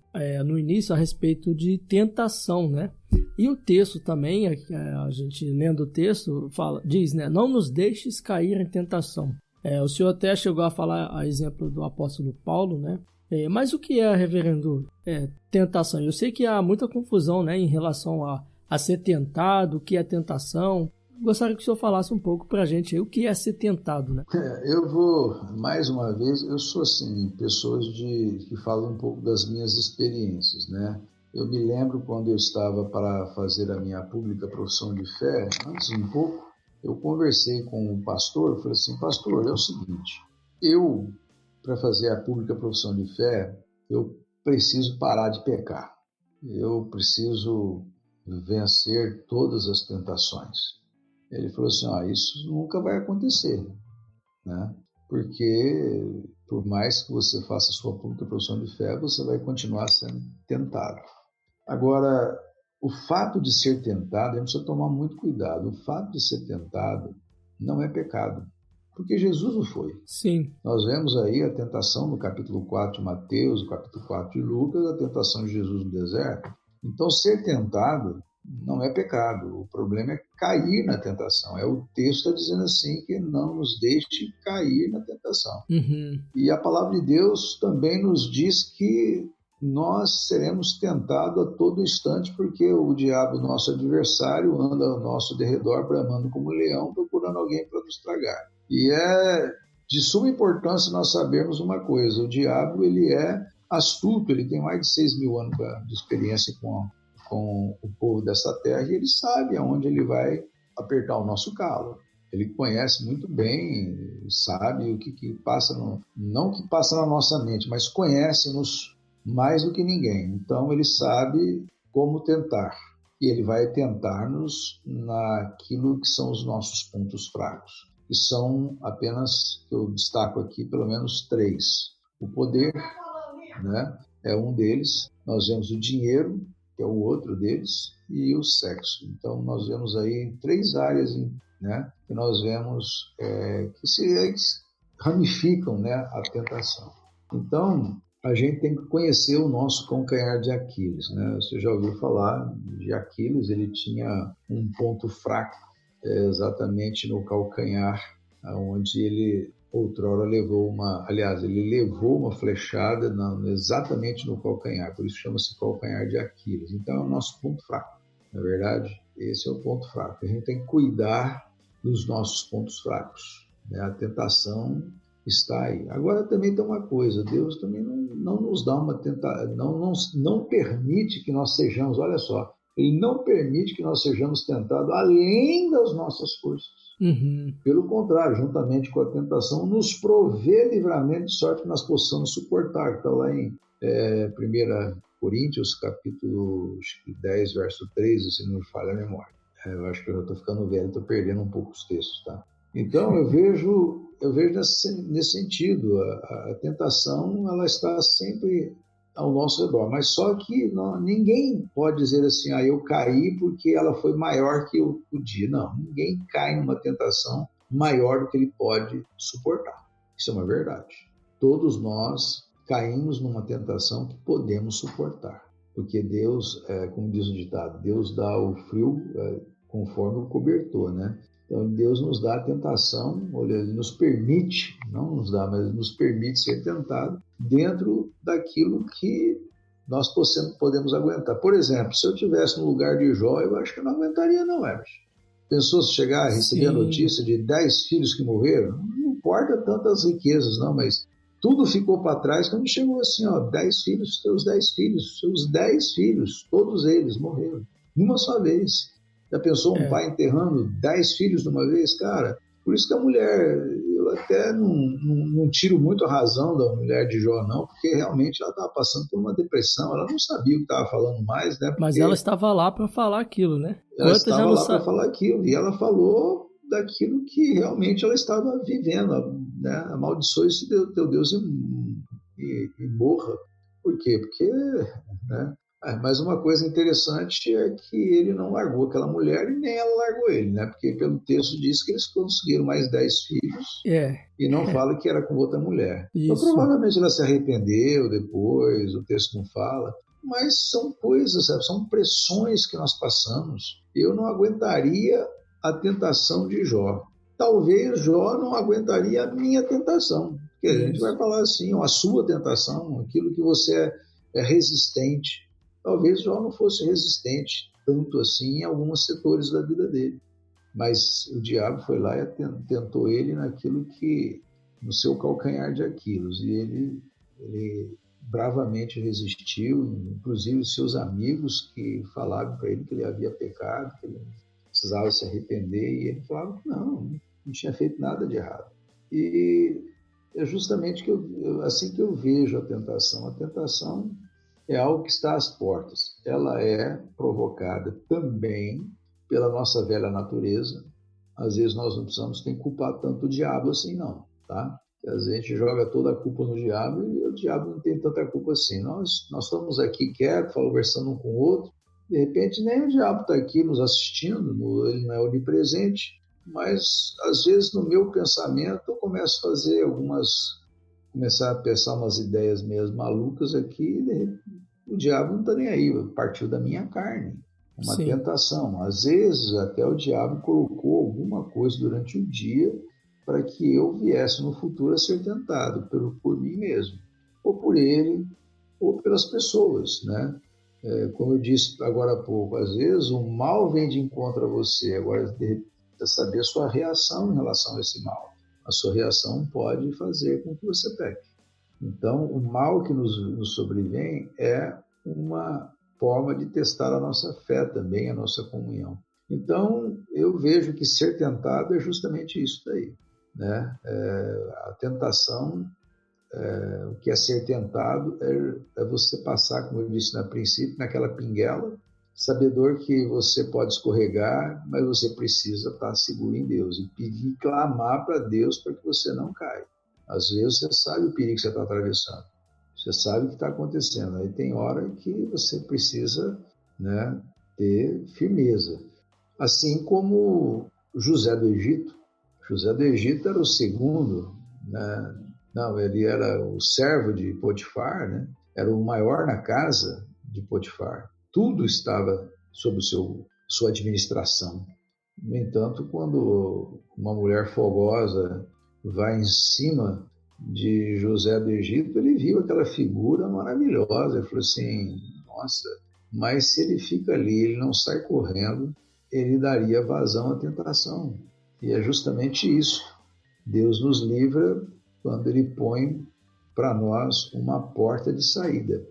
no início a respeito de tentação, né? E o texto também, a gente lendo o texto, diz, né? Não nos deixes cair em tentação. O senhor até chegou a falar a exemplo do apóstolo Paulo, né? Mas o que é, reverendo, tentação? Eu sei que há muita confusão, né, em relação a ser tentado, o que é tentação. Gostaria que o senhor falasse um pouco para a gente aí, o que é ser tentado, né? Eu vou, mais uma vez, eu sou assim, pessoas que falam um pouco das minhas experiências, né? Eu me lembro quando eu estava para fazer a minha pública profissão de fé, antes um pouco, eu conversei com um pastor, falei assim, pastor, é o seguinte, para fazer a pública profissão de fé, eu preciso parar de pecar. Eu preciso vencer todas as tentações. Ele falou assim, isso nunca vai acontecer, né? Porque por mais que você faça a sua pública profissão de fé, você vai continuar sendo tentado. Agora, o fato de ser tentado, a gente precisa tomar muito cuidado. O fato de ser tentado não é pecado, porque Jesus não foi. Sim. Nós vemos aí a tentação no capítulo 4 de Mateus, no capítulo 4 de Lucas, a tentação de Jesus no deserto. Então, ser tentado não é pecado. O problema é cair na tentação. O texto está dizendo assim, que não nos deixe cair na tentação. Uhum. E a palavra de Deus também nos diz que nós seremos tentados a todo instante, porque o diabo, nosso adversário, anda ao nosso derredor, bramando como um leão, procurando alguém para nos tragar. E é de suma importância nós sabermos uma coisa, o diabo ele é astuto, ele tem mais de 6.000 anos de experiência com o povo dessa terra, e ele sabe aonde ele vai apertar o nosso calo. Ele conhece muito bem, sabe o que passa, não que passa na nossa mente, mas conhece-nos mais do que ninguém. Então ele sabe como tentar, e ele vai tentar-nos naquilo que são os nossos pontos fracos, que são apenas, eu destaco aqui, pelo menos 3. O poder, né, é um deles, nós vemos o dinheiro, que é o outro deles, e o sexo. Então nós vemos aí 3 áreas né, que nós vemos que se ramificam, né, a tentação. Então, a gente tem que conhecer o nosso calcanhar de Aquiles, né? Você já ouviu falar de Aquiles? Ele tinha um ponto fraco, exatamente no calcanhar, onde ele outrora levou ele levou uma flechada exatamente no calcanhar, por isso chama-se calcanhar de Aquiles. Então, é o nosso ponto fraco, na verdade, esse é o ponto fraco. A gente tem que cuidar dos nossos pontos fracos, né? A tentação está aí. Agora também tem uma coisa, Deus também não nos dá uma tentação, não permite que nós sejamos, olha só, Ele não permite que nós sejamos tentados além das nossas forças. Uhum. Pelo contrário, juntamente com a tentação, nos provê livramento de sorte que nós possamos suportar. Está lá em 1 Coríntios, capítulo 10, verso 13, se não me falha a memória. Eu acho que eu já estou ficando velho, estou perdendo um pouco os textos, tá? Então, eu vejo nesse sentido, a tentação ela está sempre ao nosso redor, mas só que ninguém pode dizer assim, eu caí porque ela foi maior que eu podia. Não, ninguém cai numa tentação maior do que ele pode suportar. Isso é uma verdade. Todos nós caímos numa tentação que podemos suportar, porque Deus, como diz o ditado, Deus dá o frio conforme o cobertor, né? Então, Deus nos dá a tentação, Ele nos permite, não nos dá, mas nos permite ser tentado dentro daquilo que nós podemos aguentar. Por exemplo, se eu estivesse no lugar de Jó, eu acho que eu não aguentaria não, Emerson. Pensou se chegar a receber a notícia de 10 filhos que morreram? Não importa tantas riquezas, não, mas tudo ficou para trás quando chegou assim, 10 filhos, seus 10 filhos, todos eles morreram, numa só vez. Já pensou um pai enterrando 10 filhos de uma vez? Cara, por isso que a mulher, eu até não tiro muito a razão da mulher de Jó, não, porque realmente ela estava passando por uma depressão, ela não sabia o que estava falando mais, né? Mas ela estava lá para falar aquilo, né? Ela estava lá para falar aquilo, e ela falou daquilo que realmente ela estava vivendo, né? Amaldiçoe esse teu Deus e morra. Por quê? Porque, né? Mas uma coisa interessante é que ele não largou aquela mulher e nem ela largou ele, né? Porque pelo texto diz que eles conseguiram mais 10 filhos e não fala que era com outra mulher. Então provavelmente ela se arrependeu depois, o texto não fala, mas são coisas, sabe? São pressões que nós passamos. Eu não aguentaria a tentação de Jó. Talvez Jó não aguentaria a minha tentação, porque a gente vai falar assim, a sua tentação, aquilo que você é resistente. Talvez Jó não fosse resistente tanto assim em alguns setores da vida dele. Mas o diabo foi lá e tentou ele naquilo que, no seu calcanhar de Aquiles. E ele bravamente resistiu, inclusive os seus amigos que falavam para ele que ele havia pecado, que ele precisava se arrepender, e ele falava que não tinha feito nada de errado. E é justamente assim que eu vejo a tentação. A tentação é algo que está às portas. Ela é provocada também pela nossa velha natureza. Às vezes nós não precisamos ter que culpar tanto o diabo assim, não, tá? Às vezes a gente joga toda a culpa no diabo e o diabo não tem tanta culpa assim. Nós estamos aqui quietos, conversando um com o outro, de repente nem o diabo está aqui nos assistindo, ele não é onipresente, mas às vezes no meu pensamento eu começo a pensar umas ideias meio malucas aqui, e o diabo não está nem aí, partiu da minha carne, uma tentação. Às vezes até o diabo colocou alguma coisa durante o dia para que eu viesse no futuro a ser tentado por mim mesmo, ou por ele, ou pelas pessoas, né? Como eu disse agora há pouco, às vezes o mal vem de encontro a você, agora é saber a sua reação em relação a esse mal. A sua reação pode fazer com que você peque. Então, o mal que nos sobrevém é uma forma de testar a nossa fé também, a nossa comunhão. Então, eu vejo que ser tentado é justamente isso daí, né? A tentação, o que é ser tentado é você passar, como eu disse no princípio, naquela pinguela, sabedor que você pode escorregar, mas você precisa estar seguro em Deus e pedir, clamar para Deus para que você não caia. Às vezes você sabe o perigo que você está atravessando, você sabe o que está acontecendo, aí tem hora que você precisa, né, ter firmeza. Assim como José do Egito. José do Egito era o segundo, né? Não, ele era o servo de Potifar, né? Era o maior na casa de Potifar. Tudo estava sob sua administração. No entanto, quando uma mulher fogosa vai em cima de José do Egito, ele viu aquela figura maravilhosa. Ele falou assim, nossa, mas se ele fica ali, ele não sai correndo, ele daria vazão à tentação. E é justamente isso. Deus nos livra quando ele põe para nós uma porta de saída.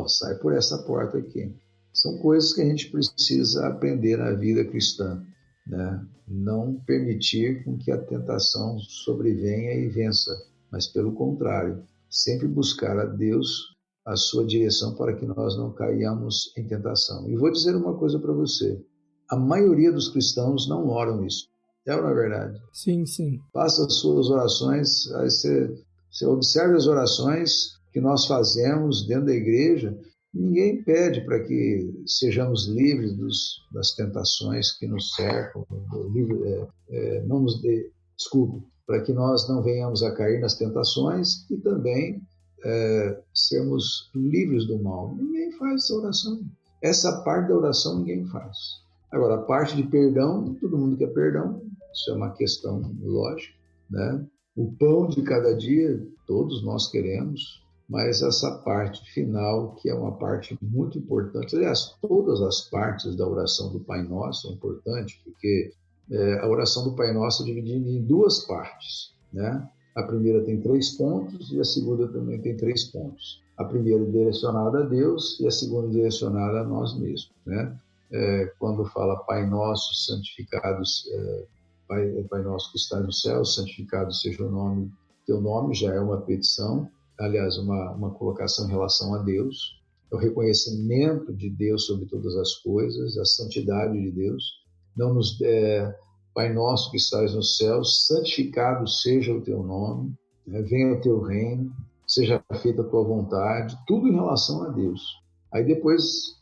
Sai por essa porta aqui. São coisas que a gente precisa aprender na vida cristã, né? Não permitir com que a tentação sobrevenha e vença, mas pelo contrário, sempre buscar a Deus, a sua direção para que nós não caiamos em tentação. E vou dizer uma coisa para você, a maioria dos cristãos não oram isso. É ou não é verdade? Sim, sim. Faça as suas orações, aí você observe as orações que nós fazemos dentro da igreja. Ninguém pede para que sejamos livres das tentações que nos cercam, para que nós não venhamos a cair nas tentações e também sermos livres do mal. Ninguém faz essa oração. Essa parte da oração ninguém faz. Agora, a parte de perdão, todo mundo quer perdão, isso é uma questão lógica, né? O pão de cada dia, todos nós queremos, mas essa parte final, que é uma parte muito importante, aliás, todas as partes da oração do Pai Nosso é importante, porque a oração do Pai Nosso é dividida em duas partes, né? A primeira tem 3 pontos e a segunda também tem 3 pontos. A primeira é direcionada a Deus e a segunda é direcionada a nós mesmos, né? Quando fala Pai Nosso, santificados, Pai Nosso que está no céu, santificado seja o nome, teu nome, já é uma petição, aliás, uma colocação em relação a Deus, é o reconhecimento de Deus sobre todas as coisas, a santidade de Deus. Pai Nosso que estás no céu, santificado seja o teu nome, venha o teu reino, seja feita a tua vontade, tudo em relação a Deus. Aí depois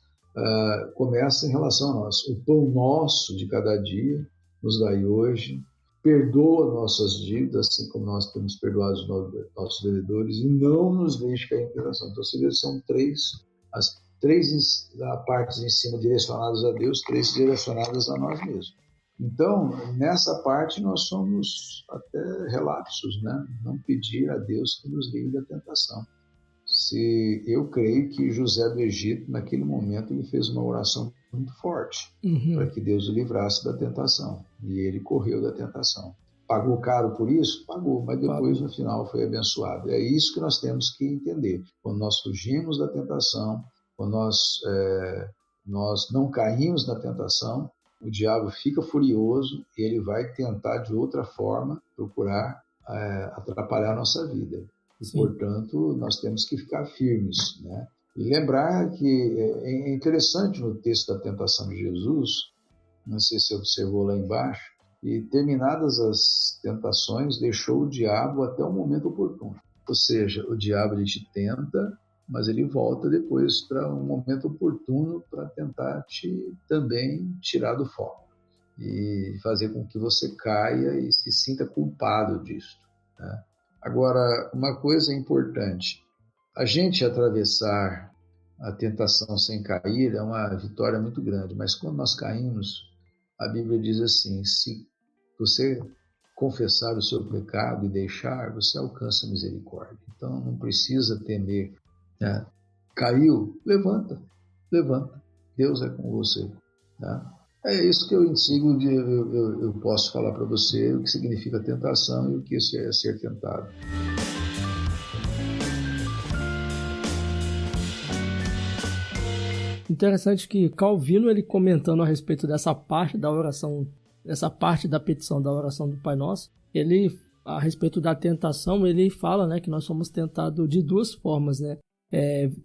começa em relação a nós. O pão nosso de cada dia nos dai hoje, perdoa nossas dívidas, assim como nós temos perdoado os nossos devedores, e não nos deixe cair em tentação. Então, você vê, são as 3 partes em cima direcionadas a Deus, 3 direcionadas a nós mesmos. Então, nessa parte, nós somos até relapsos, né? Não pedir a Deus que nos livre da tentação. Eu creio que José do Egito, naquele momento, ele fez uma oração muito forte para que Deus o livrasse da tentação. E ele correu da tentação. Pagou caro por isso? Pagou, mas depois, no final, foi abençoado. É isso que nós temos que entender. Quando nós fugimos da tentação, quando nós não caímos na tentação, o diabo fica furioso e ele vai tentar, de outra forma, procurar atrapalhar a nossa vida. E, portanto, nós temos que ficar firmes, né? E lembrar que é interessante no texto da tentação de Jesus, não sei se você observou lá embaixo, e terminadas as tentações, deixou o diabo até o momento oportuno. Ou seja, o diabo ele te tenta, mas ele volta depois para um momento oportuno para tentar te também tirar do foco e fazer com que você caia e se sinta culpado disso, né? Agora, uma coisa importante, a gente atravessar a tentação sem cair é uma vitória muito grande, mas quando nós caímos, a Bíblia diz assim, se você confessar o seu pecado e deixar, você alcança a misericórdia. Então, não precisa temer, né? Caiu, levanta, Deus é com você, tá? É isso que eu ensino, eu posso falar para você o que significa tentação e o que é ser tentado. Interessante que Calvino, ele comentando a respeito dessa parte da oração, essa parte da petição da oração do Pai Nosso, ele, a respeito da tentação, ele fala, né, que nós somos tentados de 2 formas, né?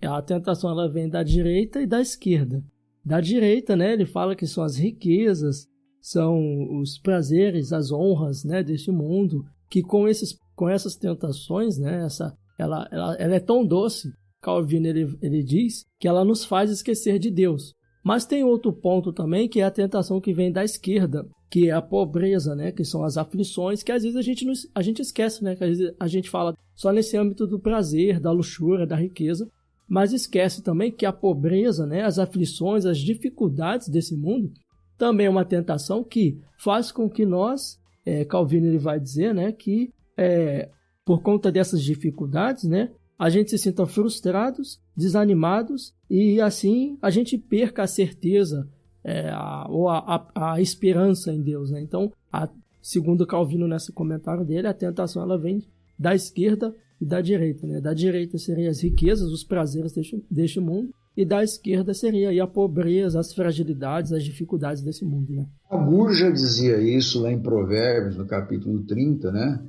A tentação ela vem da direita e da esquerda. Da direita, né, ele fala que são as riquezas, são os prazeres, as honras, né, deste mundo, que com essas tentações, né, ela é tão doce, Calvino ele diz, que ela nos faz esquecer de Deus. Mas tem outro ponto também, que é a tentação que vem da esquerda, que é a pobreza, né? Que são as aflições, que às vezes a gente esquece, né? Que às vezes a gente fala só nesse âmbito do prazer, da luxúria, da riqueza, mas esquece também que a pobreza, né? As aflições, as dificuldades desse mundo, também é uma tentação que faz com que nós, Calvino ele vai dizer, né? Que por conta dessas dificuldades, né? A gente se sinta frustrados, desanimados e assim a gente perca a certeza ou a esperança em Deus, né? Então, segundo Calvino nesse comentário dele, a tentação ela vem da esquerda e da direita, né? Da direita seriam as riquezas, os prazeres deste mundo, e da esquerda seria aí a pobreza, as fragilidades, as dificuldades desse mundo, né? Agur já dizia isso lá em Provérbios, no capítulo 30, né?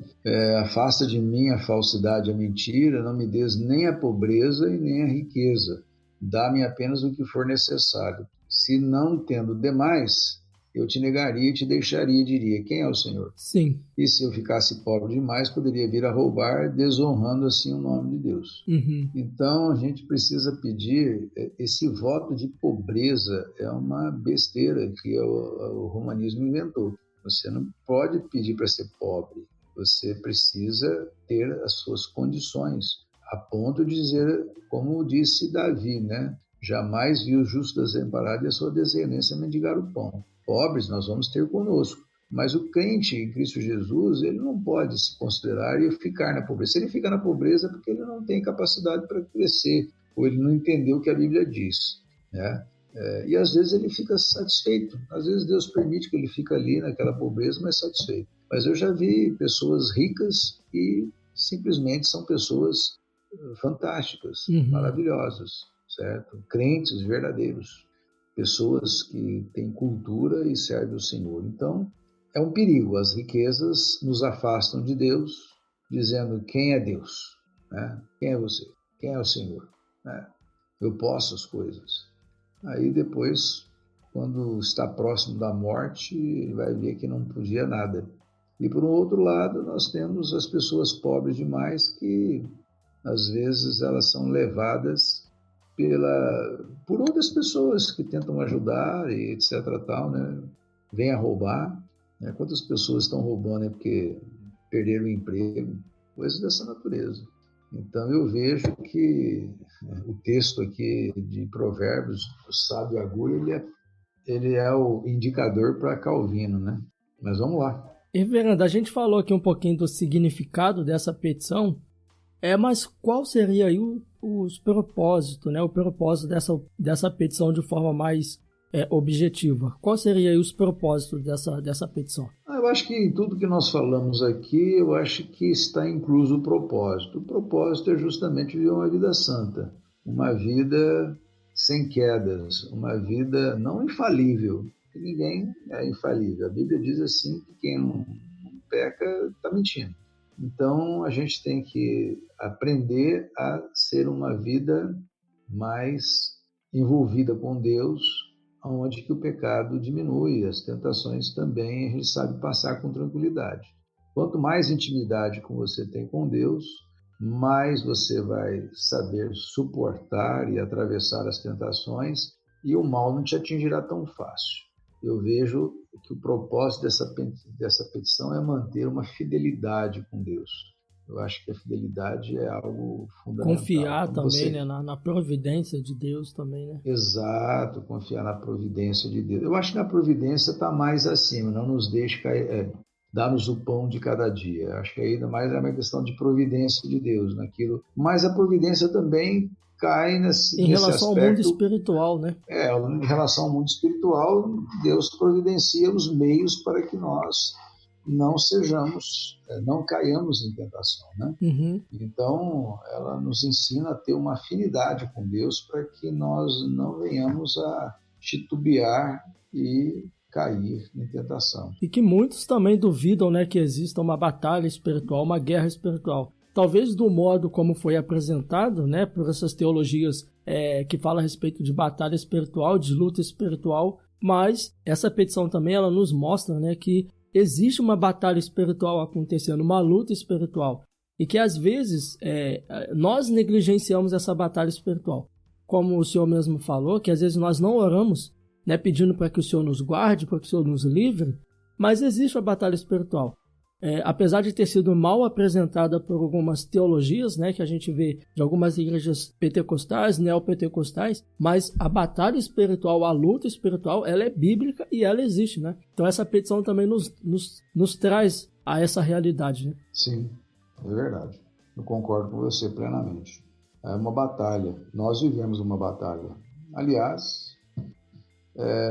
Afasta de mim a falsidade e a mentira, não me des nem a pobreza e nem a riqueza. Dá-me apenas o que for necessário. Se não tendo demais, eu te negaria e te deixaria e diria, quem é o Senhor? Sim. E se eu ficasse pobre demais, poderia vir a roubar, desonrando assim o nome de Deus. Uhum. Então, a gente precisa pedir, esse voto de pobreza é uma besteira que o romanismo inventou. Você não pode pedir para ser pobre, você precisa ter as suas condições, a ponto de dizer, como disse Davi, né? Jamais vi o justo desamparado e a sua descendência mendigar o pão. Pobres nós vamos ter conosco, mas o crente em Cristo Jesus, ele não pode se considerar e ficar na pobreza. Se ele fica na pobreza é porque ele não tem capacidade para crescer, ou ele não entendeu o que a Bíblia diz, né? E às vezes ele fica satisfeito, às vezes Deus permite que ele fique ali naquela pobreza, mas satisfeito. Mas eu já vi pessoas ricas e simplesmente são pessoas fantásticas, maravilhosas, certo? Crentes verdadeiros, pessoas que têm cultura e servem o Senhor. Então, é um perigo. As riquezas nos afastam de Deus, dizendo quem é Deus, né? Quem é você? Quem é o Senhor? Né? Eu posso as coisas. Aí depois, quando está próximo da morte, ele vai ver que não podia nada. E por um outro lado, nós temos as pessoas pobres demais que, às vezes, elas são levadas por outras pessoas que tentam ajudar e etc. tal, né? Vêm a roubar. Né? Quantas pessoas estão roubando porque perderam o emprego? Coisas dessa natureza. Então eu vejo que o texto aqui de Provérbios, o sábio Agur, ele é o indicador para Calvino, né? Mas vamos lá. Reverendo, a gente falou aqui um pouquinho do significado dessa petição, mas qual seria aí os propósitos, né? O propósito dessa petição de forma mais objetiva? Qual seria aí os propósitos dessa petição? Eu acho que em tudo que nós falamos aqui, eu acho que está incluso o propósito. O propósito é justamente viver uma vida santa, uma vida sem quedas, uma vida não infalível, porque ninguém é infalível. A Bíblia diz assim que quem não peca está mentindo. Então, a gente tem que aprender a ser uma vida mais envolvida com Deus, onde que o pecado diminui, as tentações também a gente sabe passar com tranquilidade. Quanto mais intimidade que você tem com Deus, mais você vai saber suportar e atravessar as tentações e o mal não te atingirá tão fácil. Eu vejo que o propósito dessa petição é manter uma fidelidade com Deus. Eu acho que a fidelidade é algo fundamental. Confiar também, né, na providência de Deus também, né? Exato, confiar na providência de Deus. Eu acho que na providência está mais acima, não nos deixe cair, dá-nos o pão de cada dia. Eu acho que ainda mais é uma questão de providência de Deus naquilo. Mas a providência também cai nesse relação aspecto, ao mundo espiritual, né? Em relação ao mundo espiritual, Deus providencia os meios para que nós não caiamos em tentação, né? Então, ela nos ensina a ter uma afinidade com Deus para que nós não venhamos a titubear e cair em tentação. E que muitos também duvidam, né, que exista uma batalha espiritual, uma guerra espiritual. Talvez do modo como foi apresentado, né, por essas teologias que falam a respeito de batalha espiritual, de luta espiritual, mas essa petição também ela nos mostra, né, que existe uma batalha espiritual acontecendo, uma luta espiritual, e que às vezes nós negligenciamos essa batalha espiritual. como o senhor mesmo falou, que às vezes nós não oramos, né, pedindo para que o Senhor nos guarde, para que o Senhor nos livre, mas existe a batalha espiritual. Apesar de ter sido mal apresentada por algumas teologias, né, que a gente vê de algumas igrejas pentecostais, neopentecostais, mas a batalha espiritual, a luta espiritual, ela é bíblica e ela existe, né? Então essa petição também nos traz a essa realidade, né? Sim, é verdade. Eu concordo com você plenamente. É uma batalha. Nós vivemos uma batalha. Aliás,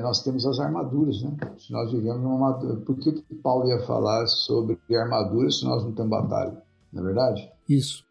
nós temos as armaduras, né? Se nós vivemos uma armadura, por que Paulo ia falar sobre armadura se nós não temos batalha? Não é verdade? Isso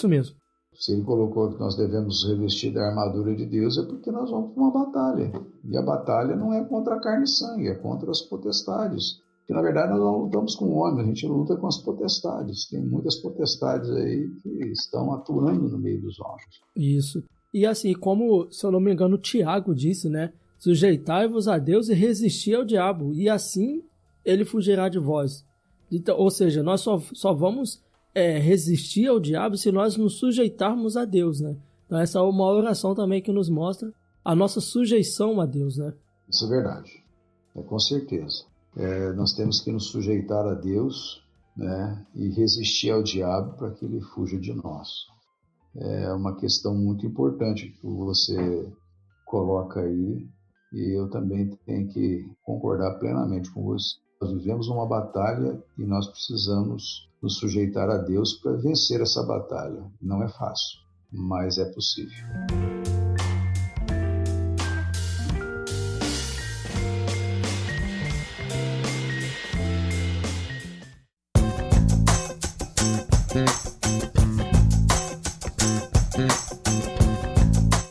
mesmo. Se ele colocou que nós devemos revestir da armadura de Deus, é porque nós vamos para uma batalha. E a batalha não é contra a carne e sangue, é contra as potestades. Porque, na verdade, nós não lutamos com homens, a gente luta com as potestades. Tem muitas potestades aí que estão atuando no meio dos homens. Isso. E assim, como, se eu não me engano, Tiago disse, né? Sujeitai-vos a Deus e resisti ao diabo, e assim ele fugirá de vós. Então, ou seja, nós só vamos resistir ao diabo se nós nos sujeitarmos a Deus, né? Então essa é uma oração também que nos mostra a nossa sujeição a Deus, né? Isso é verdade, com certeza. Nós temos que nos sujeitar a Deus, né, e resistir ao diabo para que ele fuja de nós. É uma questão muito importante que você coloca aí, e eu também tenho que concordar plenamente com você. Nós vivemos uma batalha e nós precisamos nos sujeitar a Deus para vencer essa batalha. Não é fácil, mas é possível.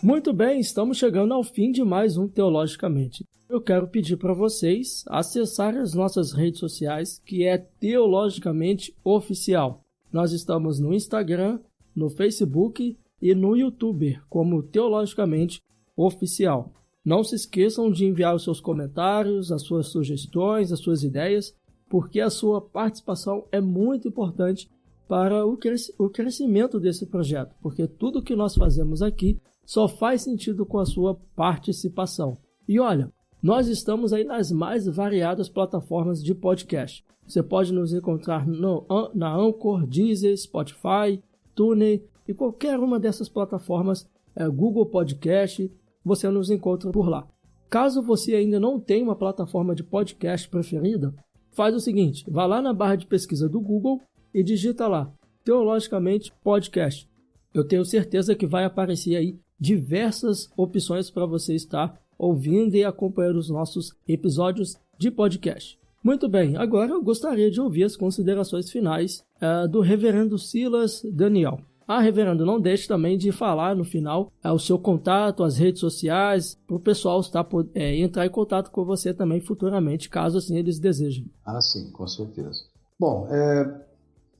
Muito bem, estamos chegando ao fim de mais um Teologicamente. Eu quero pedir para vocês acessarem as nossas redes sociais, que é Teologicamente Oficial. Nós estamos no Instagram, no Facebook e no YouTube, como Teologicamente Oficial. Não se esqueçam de enviar os seus comentários, as suas sugestões, as suas ideias, porque a sua participação é muito importante para o crescimento desse projeto, porque tudo que nós fazemos aqui só faz sentido com a sua participação. E olha, nós estamos aí nas mais variadas plataformas de podcast. Você pode nos encontrar na Anchor, Deezer, Spotify, TuneIn e qualquer uma dessas plataformas, Google Podcast, você nos encontra por lá. Caso você ainda não tenha uma plataforma de podcast preferida, faz o seguinte, vá lá na barra de pesquisa do Google e digita lá, Teologicamente Podcast. Eu tenho certeza que vai aparecer aí diversas opções para você estar ouvindo e acompanhando os nossos episódios de podcast. Muito bem, agora eu gostaria de ouvir as considerações finais do reverendo Silas Daniel. Reverendo, não deixe também de falar no final o seu contato, as redes sociais, para o pessoal entrar em contato com você também futuramente, caso assim eles desejem. Sim, com certeza. Bom,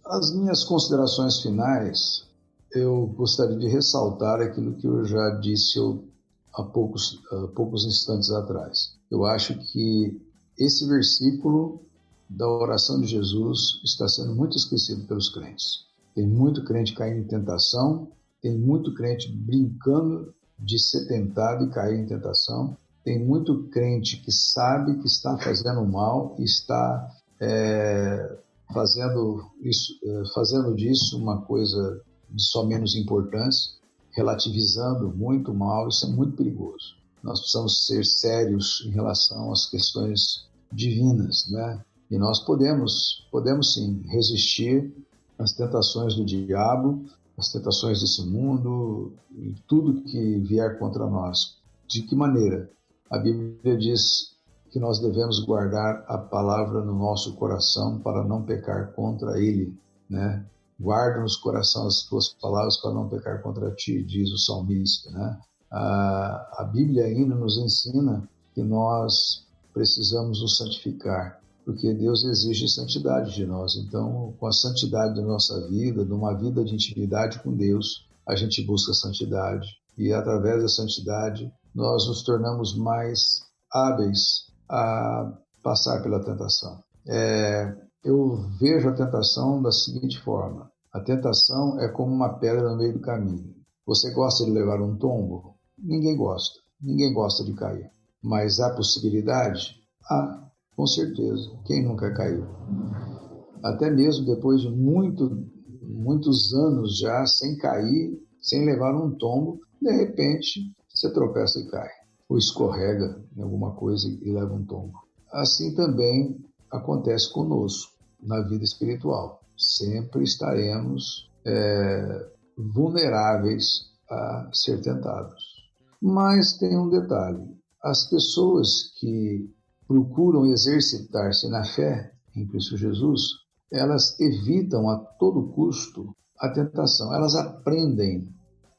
as minhas considerações finais, eu gostaria de ressaltar aquilo que eu já disse há poucos instantes atrás. Eu acho que esse versículo da oração de Jesus está sendo muito esquecido pelos crentes. Tem muito crente caindo em tentação, tem muito crente brincando de ser tentado e cair em tentação, tem muito crente que sabe que está fazendo mal e está fazendo disso uma coisa de só menos importância, relativizando muito o mal. Isso é muito perigoso. Nós precisamos ser sérios em relação às questões divinas, né? E nós podemos sim resistir às tentações do diabo, às tentações desse mundo, e tudo que vier contra nós. De que maneira? A Bíblia diz que nós devemos guardar a palavra no nosso coração para não pecar contra ele, né? Guarda nos corações as tuas palavras para não pecar contra ti, diz o salmista, né? A Bíblia ainda nos ensina que nós precisamos nos santificar, porque Deus exige santidade de nós. Então, com a santidade da nossa vida, numa vida de intimidade com Deus, a gente busca a santidade. E através da santidade, nós nos tornamos mais hábeis a passar pela tentação. Eu vejo a tentação da seguinte forma. A tentação é como uma pedra no meio do caminho. Você gosta de levar um tombo? ninguém gosta de cair. Mas há possibilidade? Há, com certeza. Quem nunca caiu? Até mesmo depois de muitos anos já sem cair, sem levar um tombo, de repente você tropeça e cai, ou escorrega em alguma coisa e leva um tombo. Assim também acontece conosco na vida espiritual. Sempre estaremos vulneráveis a ser tentados. Mas tem um detalhe: as pessoas que procuram exercitar-se na fé em Cristo Jesus, elas evitam a todo custo a tentação. Elas aprendem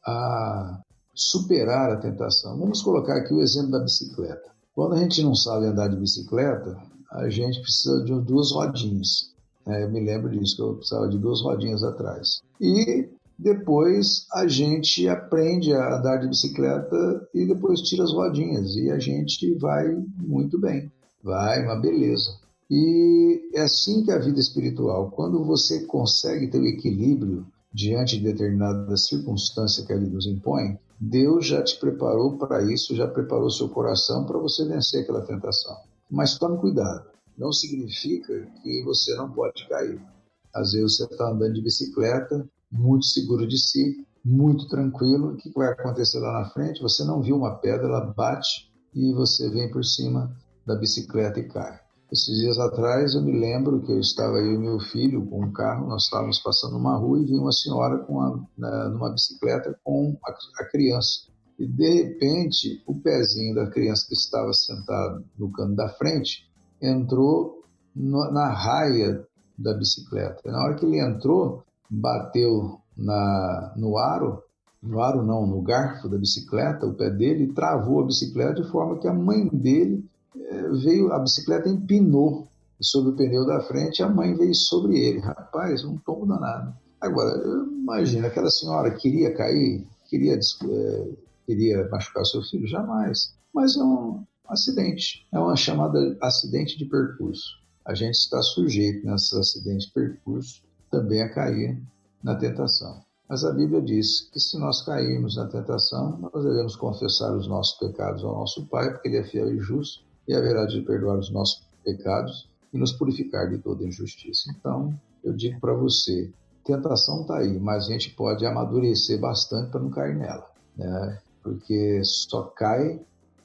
a superar a tentação. Vamos colocar aqui o exemplo da bicicleta. Quando a gente não sabe andar de bicicleta, a gente precisa de 2 rodinhas. Eu me lembro disso, que eu precisava de 2 rodinhas atrás. E depois a gente aprende a andar de bicicleta e depois tira as rodinhas. E a gente vai muito bem. Vai, uma beleza. E é assim que é a vida espiritual. Quando você consegue ter o equilíbrio diante de determinada circunstância que a vida nos impõe, Deus já te preparou para isso, já preparou seu coração para você vencer aquela tentação. Mas tome cuidado, não significa que você não pode cair. Às vezes você está andando de bicicleta, muito seguro de si, muito tranquilo. O que vai acontecer lá na frente? Você não viu uma pedra, ela bate e você vem por cima da bicicleta e cai. Esses dias atrás eu me lembro que eu estava eu e meu filho com um carro, nós estávamos passando uma rua e vinha uma senhora numa bicicleta com a criança. E de repente o pezinho da criança que estava sentado no canto da frente entrou na raia da bicicleta. E na hora que ele entrou, bateu no garfo da bicicleta, o pé dele, e travou a bicicleta de forma que a mãe dele a bicicleta empinou sobre o pneu da frente, a mãe veio sobre ele. Rapaz, um tombo danado. Agora, imagina, aquela senhora queria cair, queria machucar seu filho? Jamais. Mas é um acidente, é uma chamada acidente de percurso. A gente está sujeito nesses acidentes de percurso também a cair na tentação. Mas a Bíblia diz que se nós cairmos na tentação, nós devemos confessar os nossos pecados ao nosso Pai, porque Ele é fiel e justo, e haverá de perdoar os nossos pecados e nos purificar de toda injustiça. Então, eu digo para você, tentação está aí, mas a gente pode amadurecer bastante para não cair nela, né? Porque só cai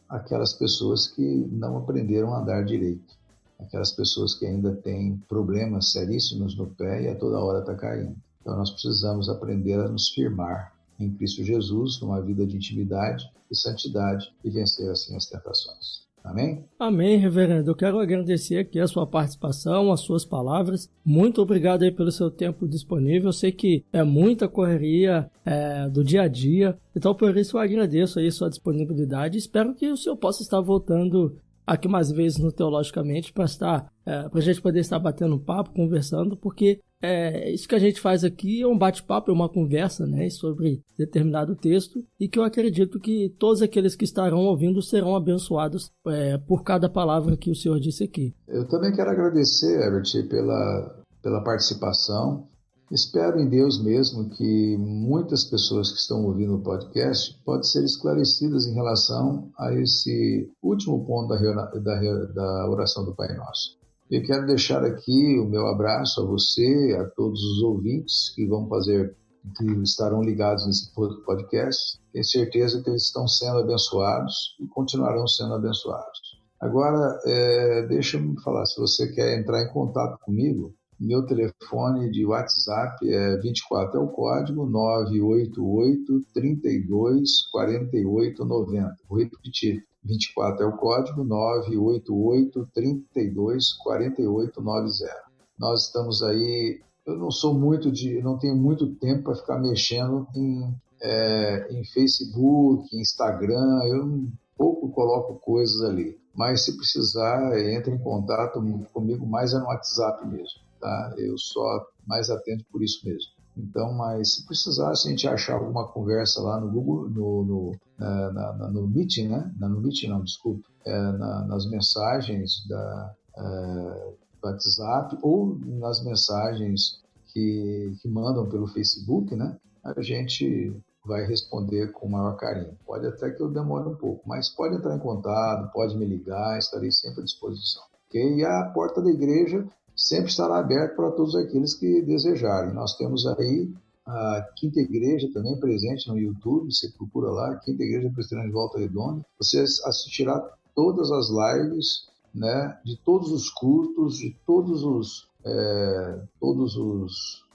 aquelas pessoas que não aprenderam a andar direito, aquelas pessoas que ainda têm problemas seríssimos no pé e a toda hora está caindo. Então, nós precisamos aprender a nos firmar em Cristo Jesus, numa vida de intimidade e santidade, e vencer assim as tentações. Amém? Amém, reverendo. Eu quero agradecer aqui a sua participação, as suas palavras. Muito obrigado aí pelo seu tempo disponível. Eu sei que é muita correria do dia a dia, então por isso eu agradeço aí a sua disponibilidade. Espero que o senhor possa estar voltando aqui mais vezes no Teologicamente para a gente poder estar batendo um papo, conversando, porque isso que a gente faz aqui é um bate-papo, é uma conversa, né, sobre determinado texto, e que eu acredito que todos aqueles que estarão ouvindo serão abençoados por cada palavra que o senhor disse aqui. Eu também quero agradecer, Herbert, pela participação. Espero em Deus mesmo que muitas pessoas que estão ouvindo o podcast podem ser esclarecidas em relação a esse último ponto da oração do Pai Nosso. Eu quero deixar aqui o meu abraço a você, a todos os ouvintes que estarão ligados nesse podcast. Tenho certeza que eles estão sendo abençoados e continuarão sendo abençoados. Agora, deixa-me falar, se você quer entrar em contato comigo, meu telefone de WhatsApp é 24, é o código 988 32 48 90. Vou repetir, 24 é o código 988 32 48 90. Nós estamos aí, eu não tenho muito tempo para ficar mexendo em Facebook, Instagram, eu pouco coloco coisas ali. Mas se precisar, entre em contato comigo, mais no WhatsApp mesmo. Tá? Eu só mais atento por isso mesmo. Então, mas se precisar, se a gente achar alguma conversa lá no Google, no Meet, né? No Meet não, desculpa. Nas mensagens do WhatsApp ou nas mensagens que mandam pelo Facebook, né? A gente vai responder com o maior carinho. Pode até que eu demore um pouco, mas pode entrar em contato, pode me ligar, estarei sempre à disposição. Okay? E a porta da igreja sempre estará aberta para todos aqueles que desejarem. Nós temos aí a Quinta Igreja também presente no YouTube, você procura lá, Quinta Igreja Presbiteriana de Volta Redonda. Você assistirá todas as lives, né, de todos os cultos, de todos os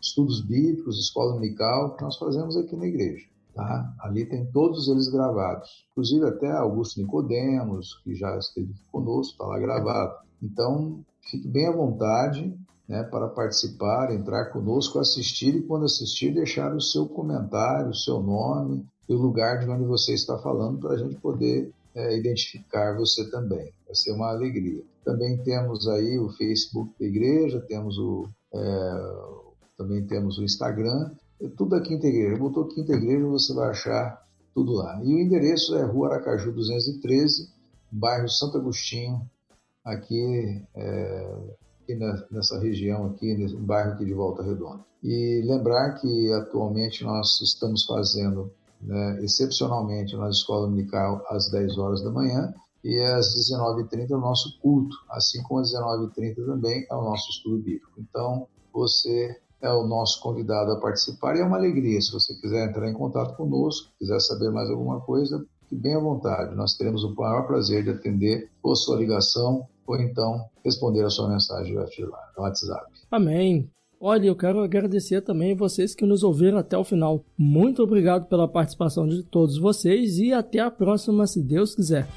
estudos bíblicos, escola dominical que nós fazemos aqui na igreja. Tá? Ali tem todos eles gravados, inclusive até Augusto Nicodemos, que já esteve conosco, está lá gravado. Então, fique bem à vontade, né, para participar, entrar conosco, assistir e, quando assistir, deixar o seu comentário, o seu nome e o lugar de onde você está falando para a gente poder identificar você também. Vai ser uma alegria. Também temos aí o Facebook da igreja, também temos o Instagram, tudo da Quinta Igreja. Botou Quinta Igreja, você vai achar tudo lá. E o endereço é Rua Aracaju 213, bairro Santo Agostinho, aqui nessa região, aqui, nesse bairro aqui de Volta Redonda. E lembrar que atualmente nós estamos fazendo, né, excepcionalmente, na escola dominical às 10 horas da manhã e às 19h30 o nosso culto, assim como às 19h30 também é o nosso estudo bíblico. Então, você é o nosso convidado a participar e é uma alegria. Se você quiser entrar em contato conosco, quiser saber mais alguma coisa, fique bem à vontade. Nós teremos o maior prazer de atender ou sua ligação ou então responder a sua mensagem no WhatsApp. Amém. Olha, eu quero agradecer também vocês que nos ouviram até o final. Muito obrigado pela participação de todos vocês e até a próxima, se Deus quiser.